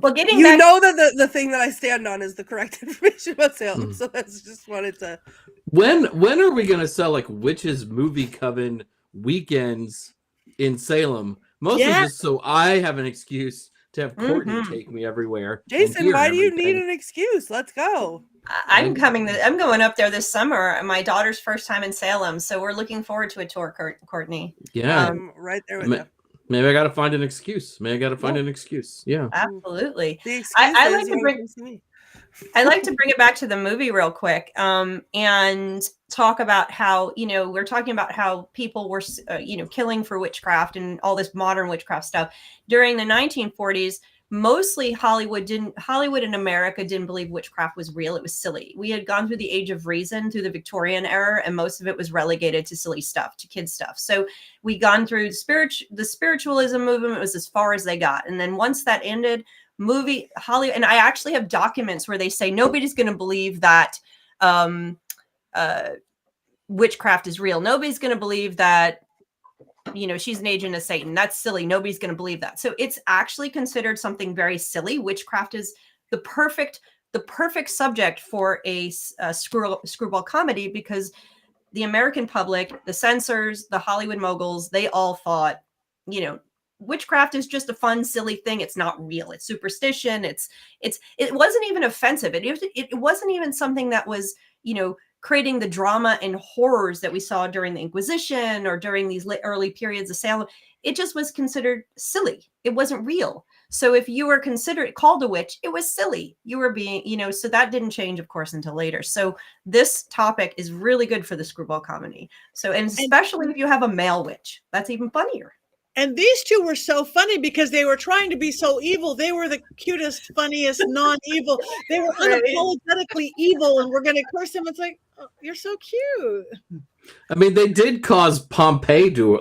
Well, getting you back, know that the thing that I stand on is the correct information about Salem, so that's just wanted to. When are we gonna sell like Witches Movie Coven weekends in Salem? Mostly just so I have an excuse to have Courtney take me everywhere. Jason, why do you need an excuse? Let's go. I'm going up there this summer. My daughter's first time in Salem, so we're looking forward to a tour, Courtney. Yeah, I'm right there with you. Maybe I got to find an excuse. Yeah, Absolutely. The excuse I is like to you bring. wanna see me. I like to bring it back to the movie real quick, and talk about how we're talking about how people were killing for witchcraft and all this modern witchcraft stuff during the 1940s. Mostly Hollywood and America didn't believe witchcraft was real. It was silly. We had gone through the age of reason, through the Victorian era, and most of it was relegated to silly stuff, to kid stuff. So we gone through the spiritualism movement was as far as they got. And then once that ended, Hollywood, and I actually have documents where they say nobody's going to believe that witchcraft is real. Nobody's going to believe that she's an agent of Satan. That's silly. Nobody's going to believe that. So it's actually considered something very silly. Witchcraft is the perfect subject for a screwball comedy, because the American public, the censors, the Hollywood moguls, they all thought, witchcraft is just a fun, silly thing. It's not real. It's superstition. It wasn't even offensive. It wasn't even something that was, creating the drama and horrors that we saw during the Inquisition or during these early periods of Salem. It just was considered silly. It wasn't real. So if you were called a witch, it was silly. You were being, so that didn't change, of course, until later. So this topic is really good for the screwball comedy. So, and especially if you have a male witch, that's even funnier. And these two were so funny because they were trying to be so evil. They were the cutest, funniest, non-evil. They were unapologetically evil, and we're going to curse them. It's like, oh, you're so cute. I mean, they did cause Pompeii to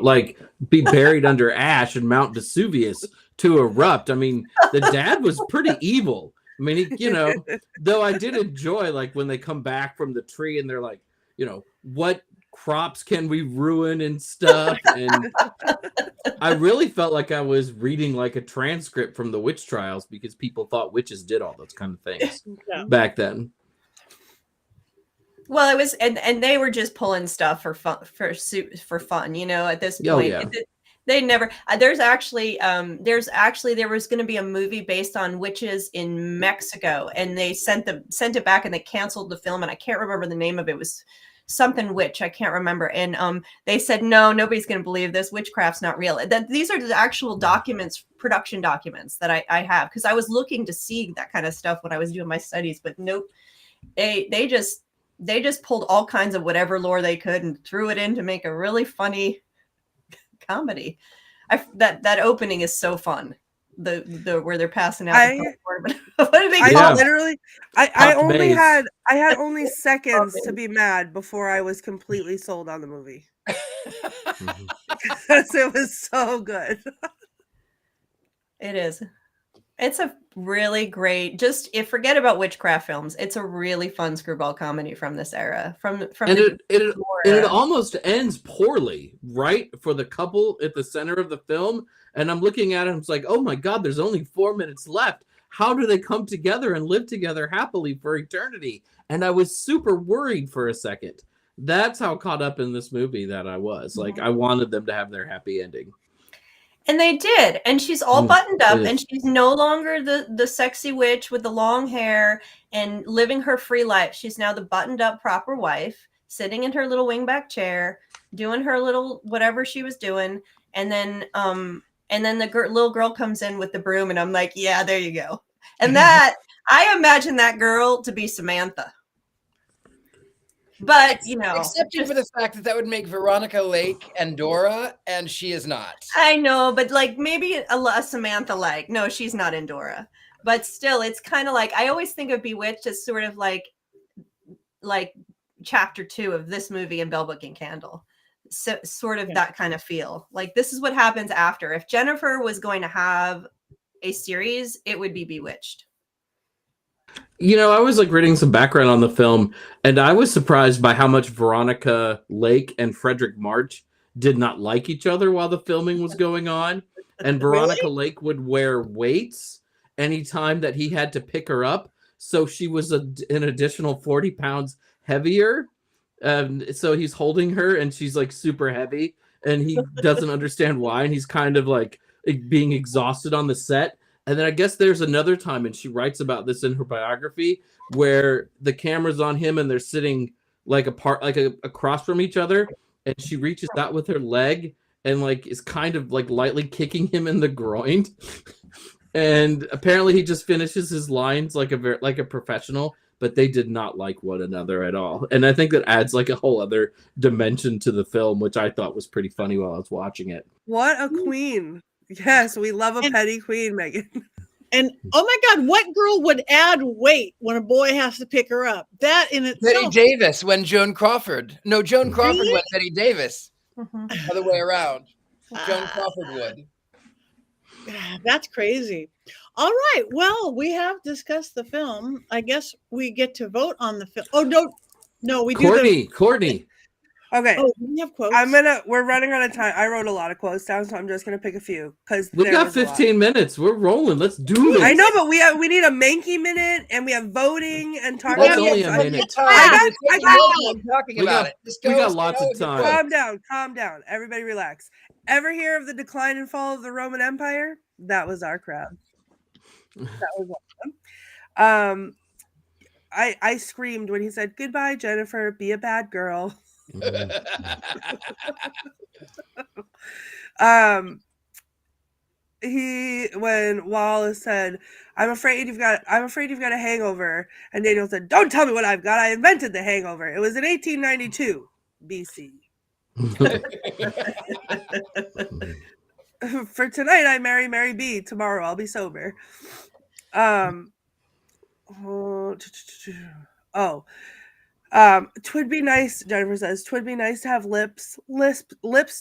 be buried under ash and Mount Vesuvius to erupt. I mean, the dad was pretty evil. I mean, though I did enjoy when they come back from the tree and they're like, what crops can we ruin and stuff, and I really felt like I was reading a transcript from the witch trials, because people thought witches did all those kind of things back then. Well, it was, and they were just pulling stuff for fun, at this point. They never. There was going to be a movie based on witches in Mexico, and they sent it back, and they canceled the film, and I can't remember the name of it. It was something witch, I can't remember, and they said no, nobody's going to believe this. Witchcraft's not real. That these are the actual documents, production documents that I have, because I was looking to see that kind of stuff when I was doing my studies, but nope, they just pulled all kinds of whatever lore they could and threw it in to make a really funny comedy. That opening is so fun. The where they're passing out. What do they call it? I had only seconds to be mad before I was completely sold on the movie. Because it was so good. It is. It's a really great. Forget about witchcraft films. It's a really fun screwball comedy from this era. It almost ends poorly, right? For the couple at the center of the film. And I'm looking at it, and it's like, oh my God, there's only 4 minutes left. How do they come together and live together happily for eternity? And I was super worried for a second. That's how caught up in this movie that I was. I wanted them to have their happy ending. And they did. And she's all buttoned up, and she's no longer the sexy witch with the long hair and living her free life. She's now the buttoned up proper wife, sitting in her little wingback chair, doing her little whatever she was doing. And then the little girl comes in with the broom, and I'm like, yeah, there you go. And that I imagine that girl to be Samantha. But excepting for the fact that would make Veronica Lake and Dora, and she is not. I know, but like maybe a Samantha like. No, she's not in Dora. But still, it's kind of like I always think of Bewitched as sort of like chapter 2 of this movie and Bell Book and Candle. So sort of that kind of feel. Like this is what happens after. If Jennifer was going to have a series, it would be Bewitched. I was like reading some background on the film, and I was surprised by how much Veronica Lake and Fredric March did not like each other while the filming was going on. And Veronica Lake would wear weights anytime that he had to pick her up. So she was an additional 40 pounds heavier. So he's holding her and she's like super heavy and he doesn't understand why. And he's kind of like being exhausted on the set. And then I guess there's another time, and she writes about this in her biography, where the camera's on him and they're sitting like apart, like across from each other. And she reaches out with her leg and like is kind of like lightly kicking him in the groin. And apparently he just finishes his lines like a professional, but they did not like one another at all. And I think that adds like a whole other dimension to the film, which I thought was pretty funny while I was watching it. What a queen. Yes, we love a petty queen, Megan. And oh my God, what girl would add weight when a boy has to pick her up? That in itself. Betty Davis when Joan Crawford. No, Joan Crawford Really? when Betty Davis. Other way around. Joan Crawford would. That's crazy. All right. Well, we have discussed the film. I guess we get to vote on the film. Oh, no, we do. Courtney. Okay. Oh, we have quotes. We're running out of time. I wrote a lot of quotes down, so I'm just gonna pick a few because We've got 15 minutes. We're rolling. Let's do this. I know, but we need a Mankey minute, and we have voting and talking. That's only a minute. I got talking about it. We got lots of time. Calm down. Everybody relax. Ever hear of the decline and fall of the Roman Empire? That was our crowd. That was one of them. I screamed when he said, "Goodbye, Jennifer. Be a bad girl." When Wallace said, I'm afraid you've got a hangover," and Daniel said, "Don't tell me what I've got. I invented the hangover. It was in 1892 BC." For tonight, I marry Mary B. Tomorrow, I'll be sober. "'Twould be nice," Jennifer says, "'twould be nice to have lips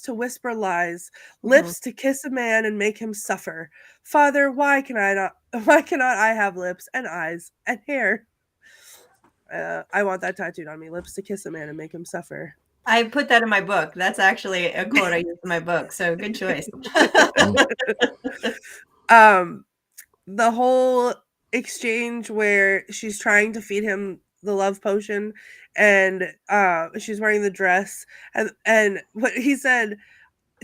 to whisper lies, lips to kiss a man and make him suffer. Father, why cannot I have lips and eyes and hair?" I want that tattooed on me. Lips to kiss a man and make him suffer. I put that in my book. That's actually a quote I use in my book. So good choice. The whole exchange where she's trying to feed him the love potion and she's wearing the dress and what she said,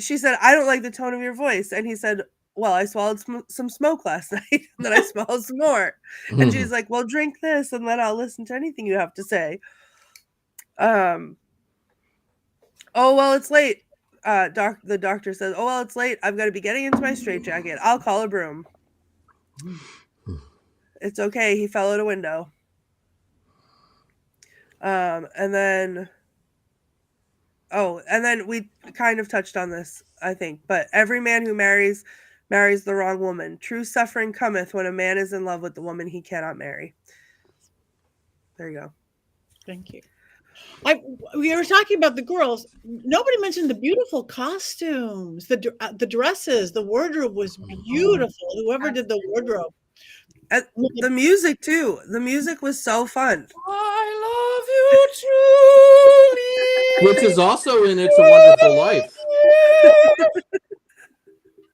"I don't like the tone of your voice." And he said, "Well, I swallowed some smoke last night and then I swallowed some more." And she's like, "Well, drink this and then I'll listen to anything you have to say." "Oh, well, it's late." The doctor says, "Oh, well, it's late. I've got to be getting into my straitjacket. I'll call a broom." "It's okay. He fell out a window." And then we kind of touched on this, I think, but every man who marries the wrong woman. True suffering cometh when a man is in love with the woman he cannot marry. There you go. Thank you. We were talking about the girls. Nobody mentioned the beautiful costumes, the dresses, the wardrobe was beautiful. Whoever did the wardrobe. And the music too. The music was so fun. I love you truly. Which is also in It's a Wonderful Life.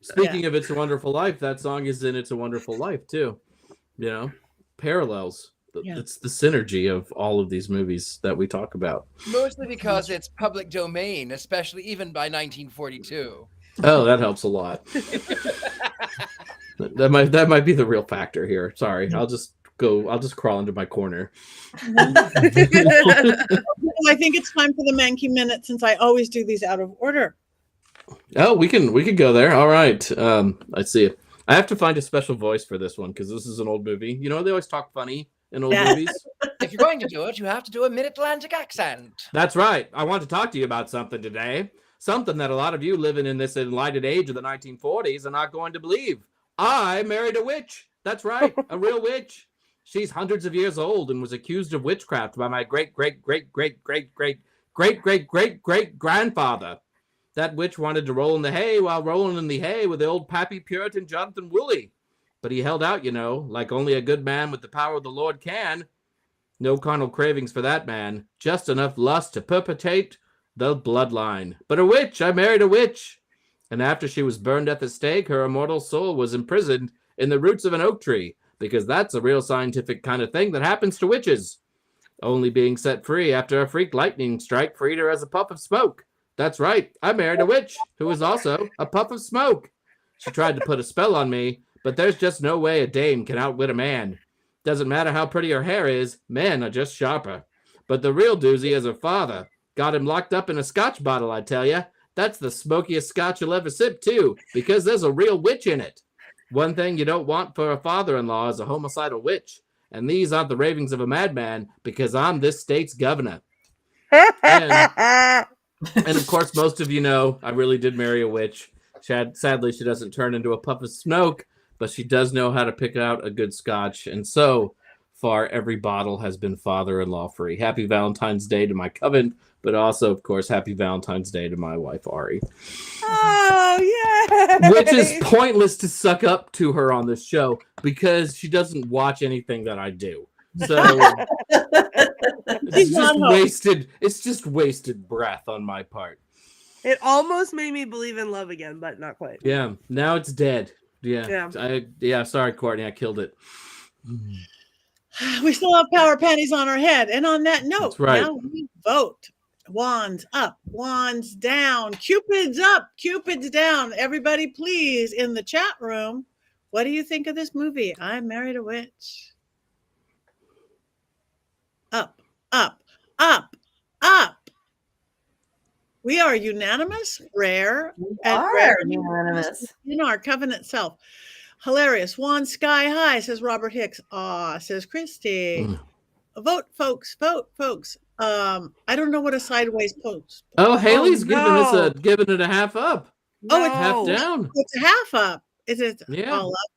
Speaking of It's a Wonderful Life, that song is in It's a Wonderful Life too. Parallels. It's the synergy of all of these movies that we talk about. Mostly because it's public domain, especially even by 1942. Oh, that helps a lot. That might be the real factor here. Sorry, I'll just crawl into my corner. I think it's time for the Mankey Minute, since I always do these out of order. Oh, we can go there. All right. Let's see. I have to find a special voice for this one because this is an old movie. You know, they always talk funny in old Yeah. movies. If you're going to do it, you have to do a mid-Atlantic accent. That's right. I want to talk to you about something today. Something that a lot of you living in this enlightened age of the 1940s are not going to believe. I married a witch. That's right, a real witch. She's hundreds of years old and was accused of witchcraft by my great-great-great-great-great-great-great-great-great-grandfather. That witch wanted to roll in the hay while rolling in the hay with the old pappy Puritan Jonathan Woolley. But he held out, you know, like only a good man with the power of the Lord can. No carnal cravings for that man, just enough lust to perpetuate the bloodline. But a witch, I married a witch. And after she was burned at the stake, her immortal soul was imprisoned in the roots of an oak tree, because that's a real scientific kind of thing that happens to witches. Only being set free after a freak lightning strike freed her as a puff of smoke. That's right, I married a witch who was also a puff of smoke. She tried to put a spell on me, but there's just no way a dame can outwit a man. Doesn't matter how pretty her hair is, men are just sharper. But the real doozy is her father. Got him locked up in a scotch bottle, I tell ya. That's the smokiest scotch you'll ever sip, too, because there's a real witch in it. One thing you don't want for a father-in-law is a homicidal witch. And these aren't the ravings of a madman, because I'm this state's governor. And of course, most of you know, I really did marry a witch. Sadly, she doesn't turn into a puff of smoke, but she does know how to pick out a good scotch. And so far, every bottle has been father-in-law free. Happy Valentine's Day to my coven, but also, of course, happy Valentine's Day to my wife, Ari. Oh, yeah. Which is pointless to suck up to her on this show because she doesn't watch anything that I do. So it's just wasted breath on my part. It almost made me believe in love again, but not quite. Yeah, now it's dead. Yeah. Sorry, Courtney, I killed it. We still have power panties on our head. And on that note, That's right. now we vote. Wands up, wands down, Cupid's up, Cupid's down. Everybody, please, in the chat room, what do you think of this movie? I Married a Witch. Up, up, up, up. We are unanimous, rare, and rare unanimous in our covenant self. Hilarious. One sky high, says Robert Hicks. Aw, says Christy. Vote, folks. Vote, folks. I don't know what a sideways post. Oh, Haley's giving it a half up. Oh, it's half down. It's a half up. Is it all up?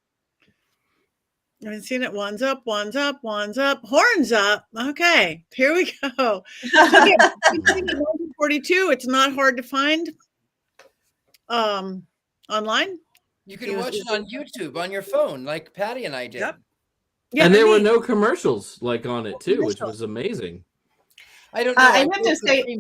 I haven't seen it. One's up, one's up, one's up. Horns up. Okay, here we go. So, 42. It's not hard to find online. You can watch it on YouTube on your phone, like Patty and I did. Yep. Yeah, and there were no commercials like on it too, which was amazing. I don't know. I have to say,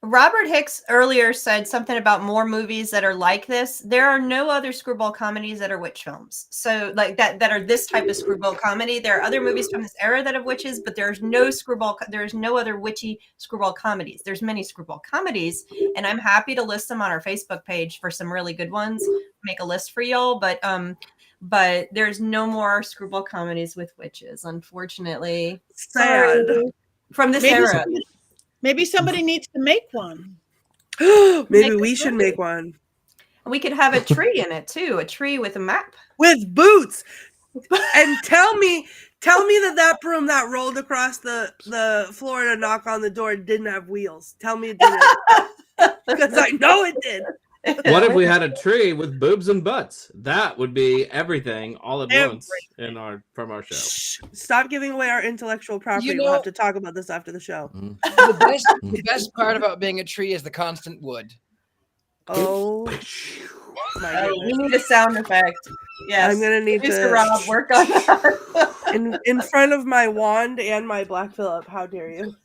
Robert Hicks earlier said something about more movies that are like this. There are no other screwball comedies that are witch films. So like that are this type of screwball comedy. There are other movies from this era that have witches, but there's no other witchy screwball comedies. There's many screwball comedies, and I'm happy to list them on our Facebook page for some really good ones. Make a list for y'all, but there's no more screwball comedies with witches, unfortunately. Sad. From this era. Maybe somebody needs to make one. Maybe we should make one. We could have a tree in it too, a tree with a map. With boots. And tell me that broom that rolled across the floor to knock on the door didn't have wheels. Tell me it didn't. Because I know it did. What if we had a tree with boobs and butts? That would be everything all at once from our show. Shh. Stop giving away our intellectual property. We'll have to talk about this after the show. The best part about being a tree is the constant wood. Oh my goodness. We need a sound effect. Yes. I'm gonna need to Rob, work on that. in front of my wand and my Black Phillip. How dare you?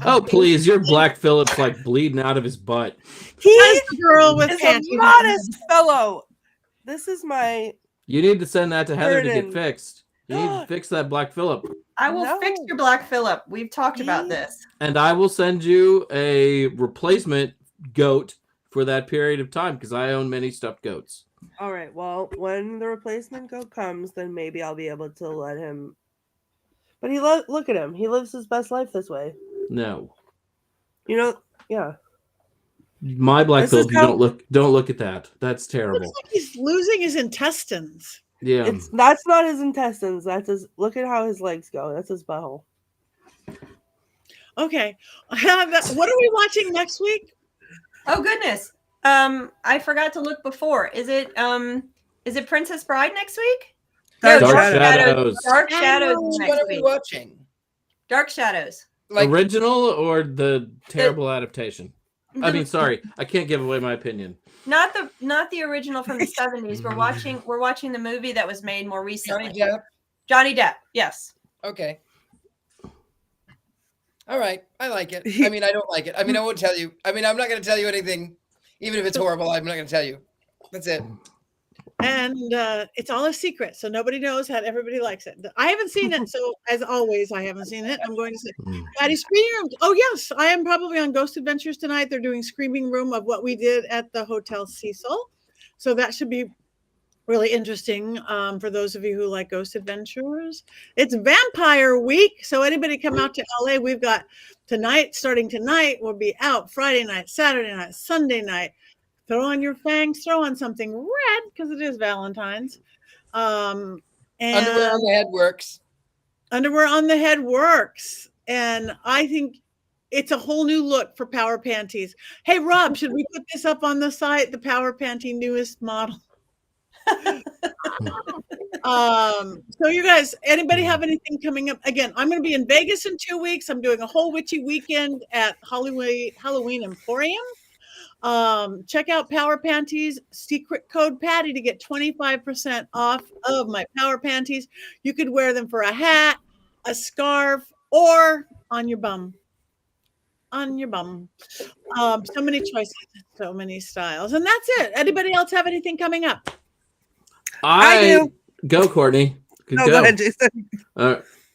Oh please, your Black Phillip's like bleeding out of his butt. He's the girl with a modest fellow. This is my. You need to send that to Heather to burden. get fixed. You need to fix that Black Phillip. I will fix your Black Phillip. We've talked about this. And I will send you a replacement goat for that period of time because I own many stuffed goats. All right. Well, when the replacement goat comes, then maybe I'll be able to let him. But look at him. He lives his best life this way. No. You know, yeah. My black This is pill. You don't look at that. That's terrible. Looks like he's losing his intestines. Yeah. That's not his intestines. That's his. Look at how his legs go. That's his butthole. Okay. What are we watching next week? Oh goodness. I forgot to look before. Is it Princess Bride next week? Dark No, Shadows. Dark Shadows Oh, next What are we week. watching? Dark Shadows. Like Original or the terrible adaptation? I mean, sorry, I can't give away my opinion. Not the original from the 70s. We're watching the movie that was made more recently. Johnny Depp. Johnny Depp. Yes. Okay. All right. I like it. I mean, I don't like it. I mean, I won't tell you. I mean, I'm not going to tell you anything, even if it's horrible. I'm not going to tell you. That's it. And it's all a secret, so nobody knows how everybody likes it. I haven't seen it, so as always, I haven't seen it. I'm going to say, Patty, Screaming Room. Oh yes, I am probably on Ghost Adventures tonight. They're doing Screaming Room of what we did at the Hotel Cecil, so that should be really interesting for those of you who like Ghost Adventures. It's Vampire Week, so anybody come out to LA. We've got tonight, starting tonight, we'll be out Friday night, Saturday night, Sunday night. Throw on your fangs, throw on something red because it is Valentine's. And Underwear on the head works. Underwear on the head works. And I think it's a whole new look for Power Panties. Hey, Rob, should we put this up on the site? The Power Panty newest model. So you guys, anybody have anything coming up? Again, I'm going to be in Vegas in 2 weeks. I'm doing a whole witchy weekend at Halloween Emporium. Check out Power Panties, secret code Patty to get 25% off of my Power Panties. You could wear them for a hat, a scarf, or on your bum. On your bum. So many choices, so many styles. And that's it. Anybody else have anything coming up? I do. Go, Courtney. No, go ahead, Jason.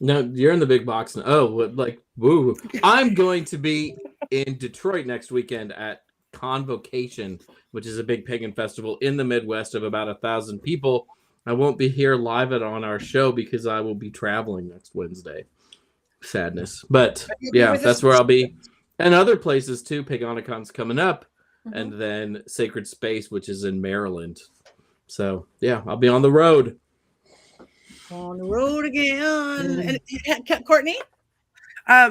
No, you're in the big box now. Oh, like, woo. I'm going to be in Detroit next weekend at Convocation, which is a big pagan festival in the Midwest of about 1,000 people. I won't be here live on our show because I will be traveling next Wednesday. Sadness. But yeah, that's where I'll be. And other places too. Pagonicon's coming up. And then Sacred Space, which is in Maryland. So yeah, I'll be on the road. On the road again. And Courtney?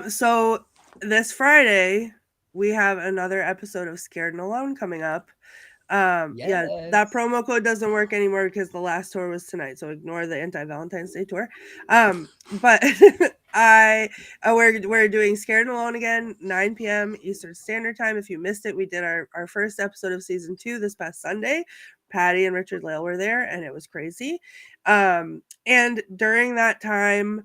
So this Friday we have another episode of Scared and Alone coming up. Yeah, that promo code doesn't work anymore because the last tour was tonight, so ignore the anti-Valentine's Day tour. But we're doing Scared and Alone again, 9 p.m. Eastern Standard Time. If you missed it, we did our first episode of season 2 this past Sunday. Patti and Richard-Lael were there, and it was crazy. And during that time,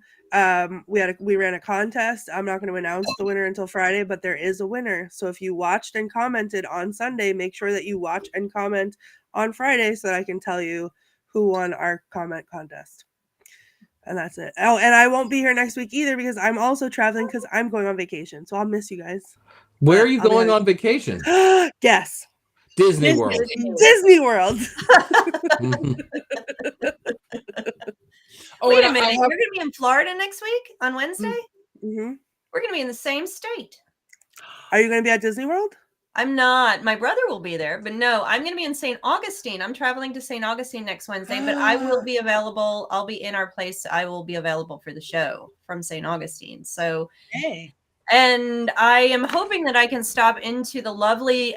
we ran a contest. I'm not going to announce the winner until Friday, but there is a winner. So if you watched and commented on Sunday, make sure that you watch and comment on Friday so that I can tell you who won our comment contest. And that's it. Oh, and I won't be here next week either because I'm also traveling because I'm going on vacation. So I'll miss you guys. Where are you going on vacation? Guess. Disney World. Disney World. Oh, wait a minute. You're going to be in Florida next week on Wednesday? Mm-hmm. We're going to be in the same state. Are you going to be at Disney World? I'm not. My brother will be there, but no, I'm going to be in St. Augustine. I'm traveling to St. Augustine next Wednesday, but I will be available. I'll be in our place. I will be available for the show from St. Augustine. So, Hey. And I am hoping that I can stop into the lovely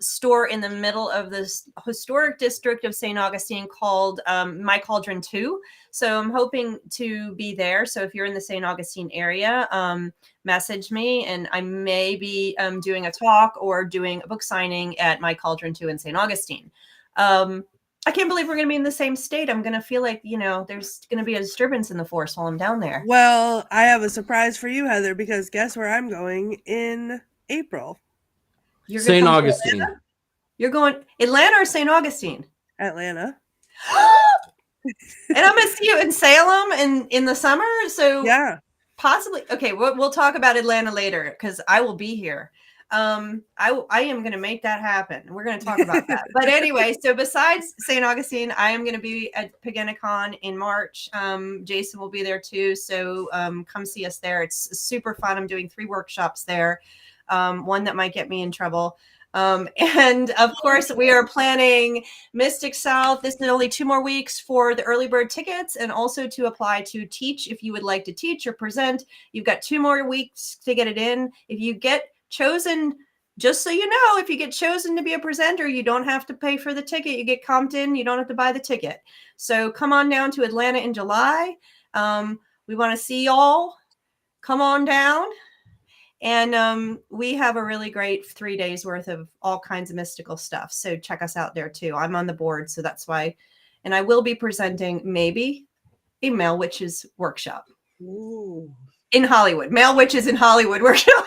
store in the middle of this historic district of St. Augustine called My Cauldron 2. So I'm hoping to be there. So if you're in the St. Augustine area, message me, and I may be doing a talk or doing a book signing at My Cauldron 2 in St. Augustine. I can't believe we're going to be in the same state. I'm going to feel like, there's going to be a disturbance in the force while I'm down there. Well, I have a surprise for you, Heather, because guess where I'm going in April? St. Augustine. You're going Atlanta or St. Augustine? Atlanta. And I'm going to see you in Salem in the summer. So yeah, possibly. Okay, we'll talk about Atlanta later because I will be here. I am going to make that happen. We're going to talk about that. But anyway, so besides St. Augustine, I am going to be at Paganacon in March. Jason will be there too. So come see us there. It's super fun. I'm doing 3 workshops there. One that might get me in trouble. And of course, we are planning Mystic South. This is only 2 more weeks for the early bird tickets, and also to apply to teach if you would like to teach or present. You've got 2 more weeks to get it in. If you get chosen, just so you know, if you get chosen to be a presenter, you don't have to pay for the ticket. You get comped in, you don't have to buy the ticket. So come on down to Atlanta in July. We want to see y'all. Come on down. And we have a really great 3 days worth of all kinds of mystical stuff. So check us out there too. I'm on the board, so that's why. And I will be presenting maybe a Male Witches workshop. Ooh. In Hollywood. Male Witches in Hollywood workshop.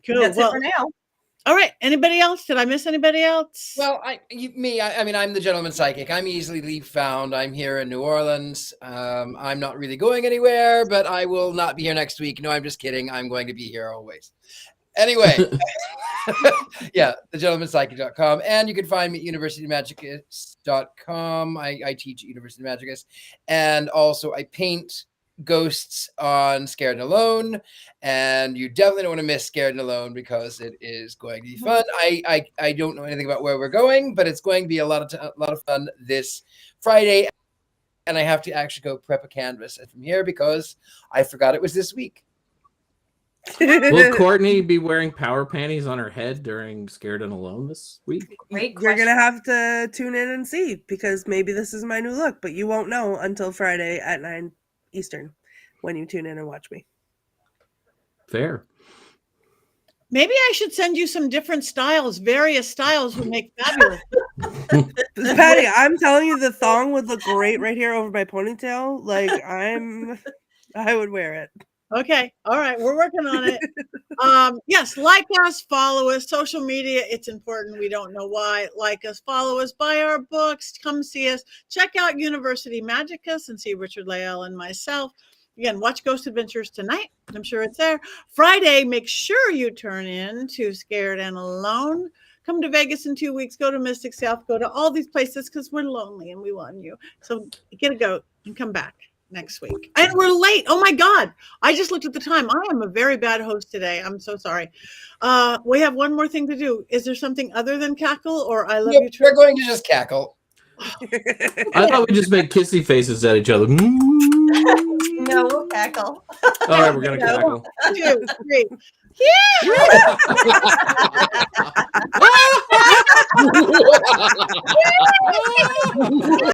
Cool. That's it for now. All right. Anybody else? Did I miss anybody else? Well, I mean, I'm the gentleman psychic. I'm easily found. I'm here in New Orleans. I'm not really going anywhere, but I will not be here next week. No, I'm just kidding. I'm going to be here always. Anyway, yeah, thegentlemanpsychic.com. And you can find me at universitymagicus.com. I teach at University Magicus. And also I paint ghosts on Scared and Alone. And you definitely don't want to miss Scared and Alone because it is going to be fun. I don't know anything about where we're going, but it's going to be a lot of fun this Friday. And I have to actually go prep a canvas from here because I forgot it was this week. Will Courtney be wearing power panties on her head during Scared and Alone this week? Great You're question. gonna have to tune in and see because maybe this is my new look, but you won't know until Friday at 9 Eastern when you tune in and watch me. Fair. Maybe I should send you some different styles. Various styles would make fabulous. Patty, I'm telling you, the thong would look great right here over my ponytail. Like I would wear it. Okay. All right. We're working on it. Yes. Like us, follow us, social media. It's important. We don't know why. Like us, follow us, buy our books, come see us, check out University Magicus and see Richard-Lael and myself. Again, watch Ghost Adventures tonight. I'm sure it's there. Friday, make sure you turn in to Scared and Alone. Come to Vegas in 2 weeks. Go to Mystic South. Go to all these places because we're lonely and we want you. So get a goat and come back next week. And we're late. Oh my God. I just looked at the time. I am a very bad host today. I'm so sorry. We have one more thing to do. Is there something other than cackle or I love you? We're going to just cackle. I thought we just make kissy faces at each other. No, we'll cackle. All right, we're going to cackle. 2, 3. Yeah.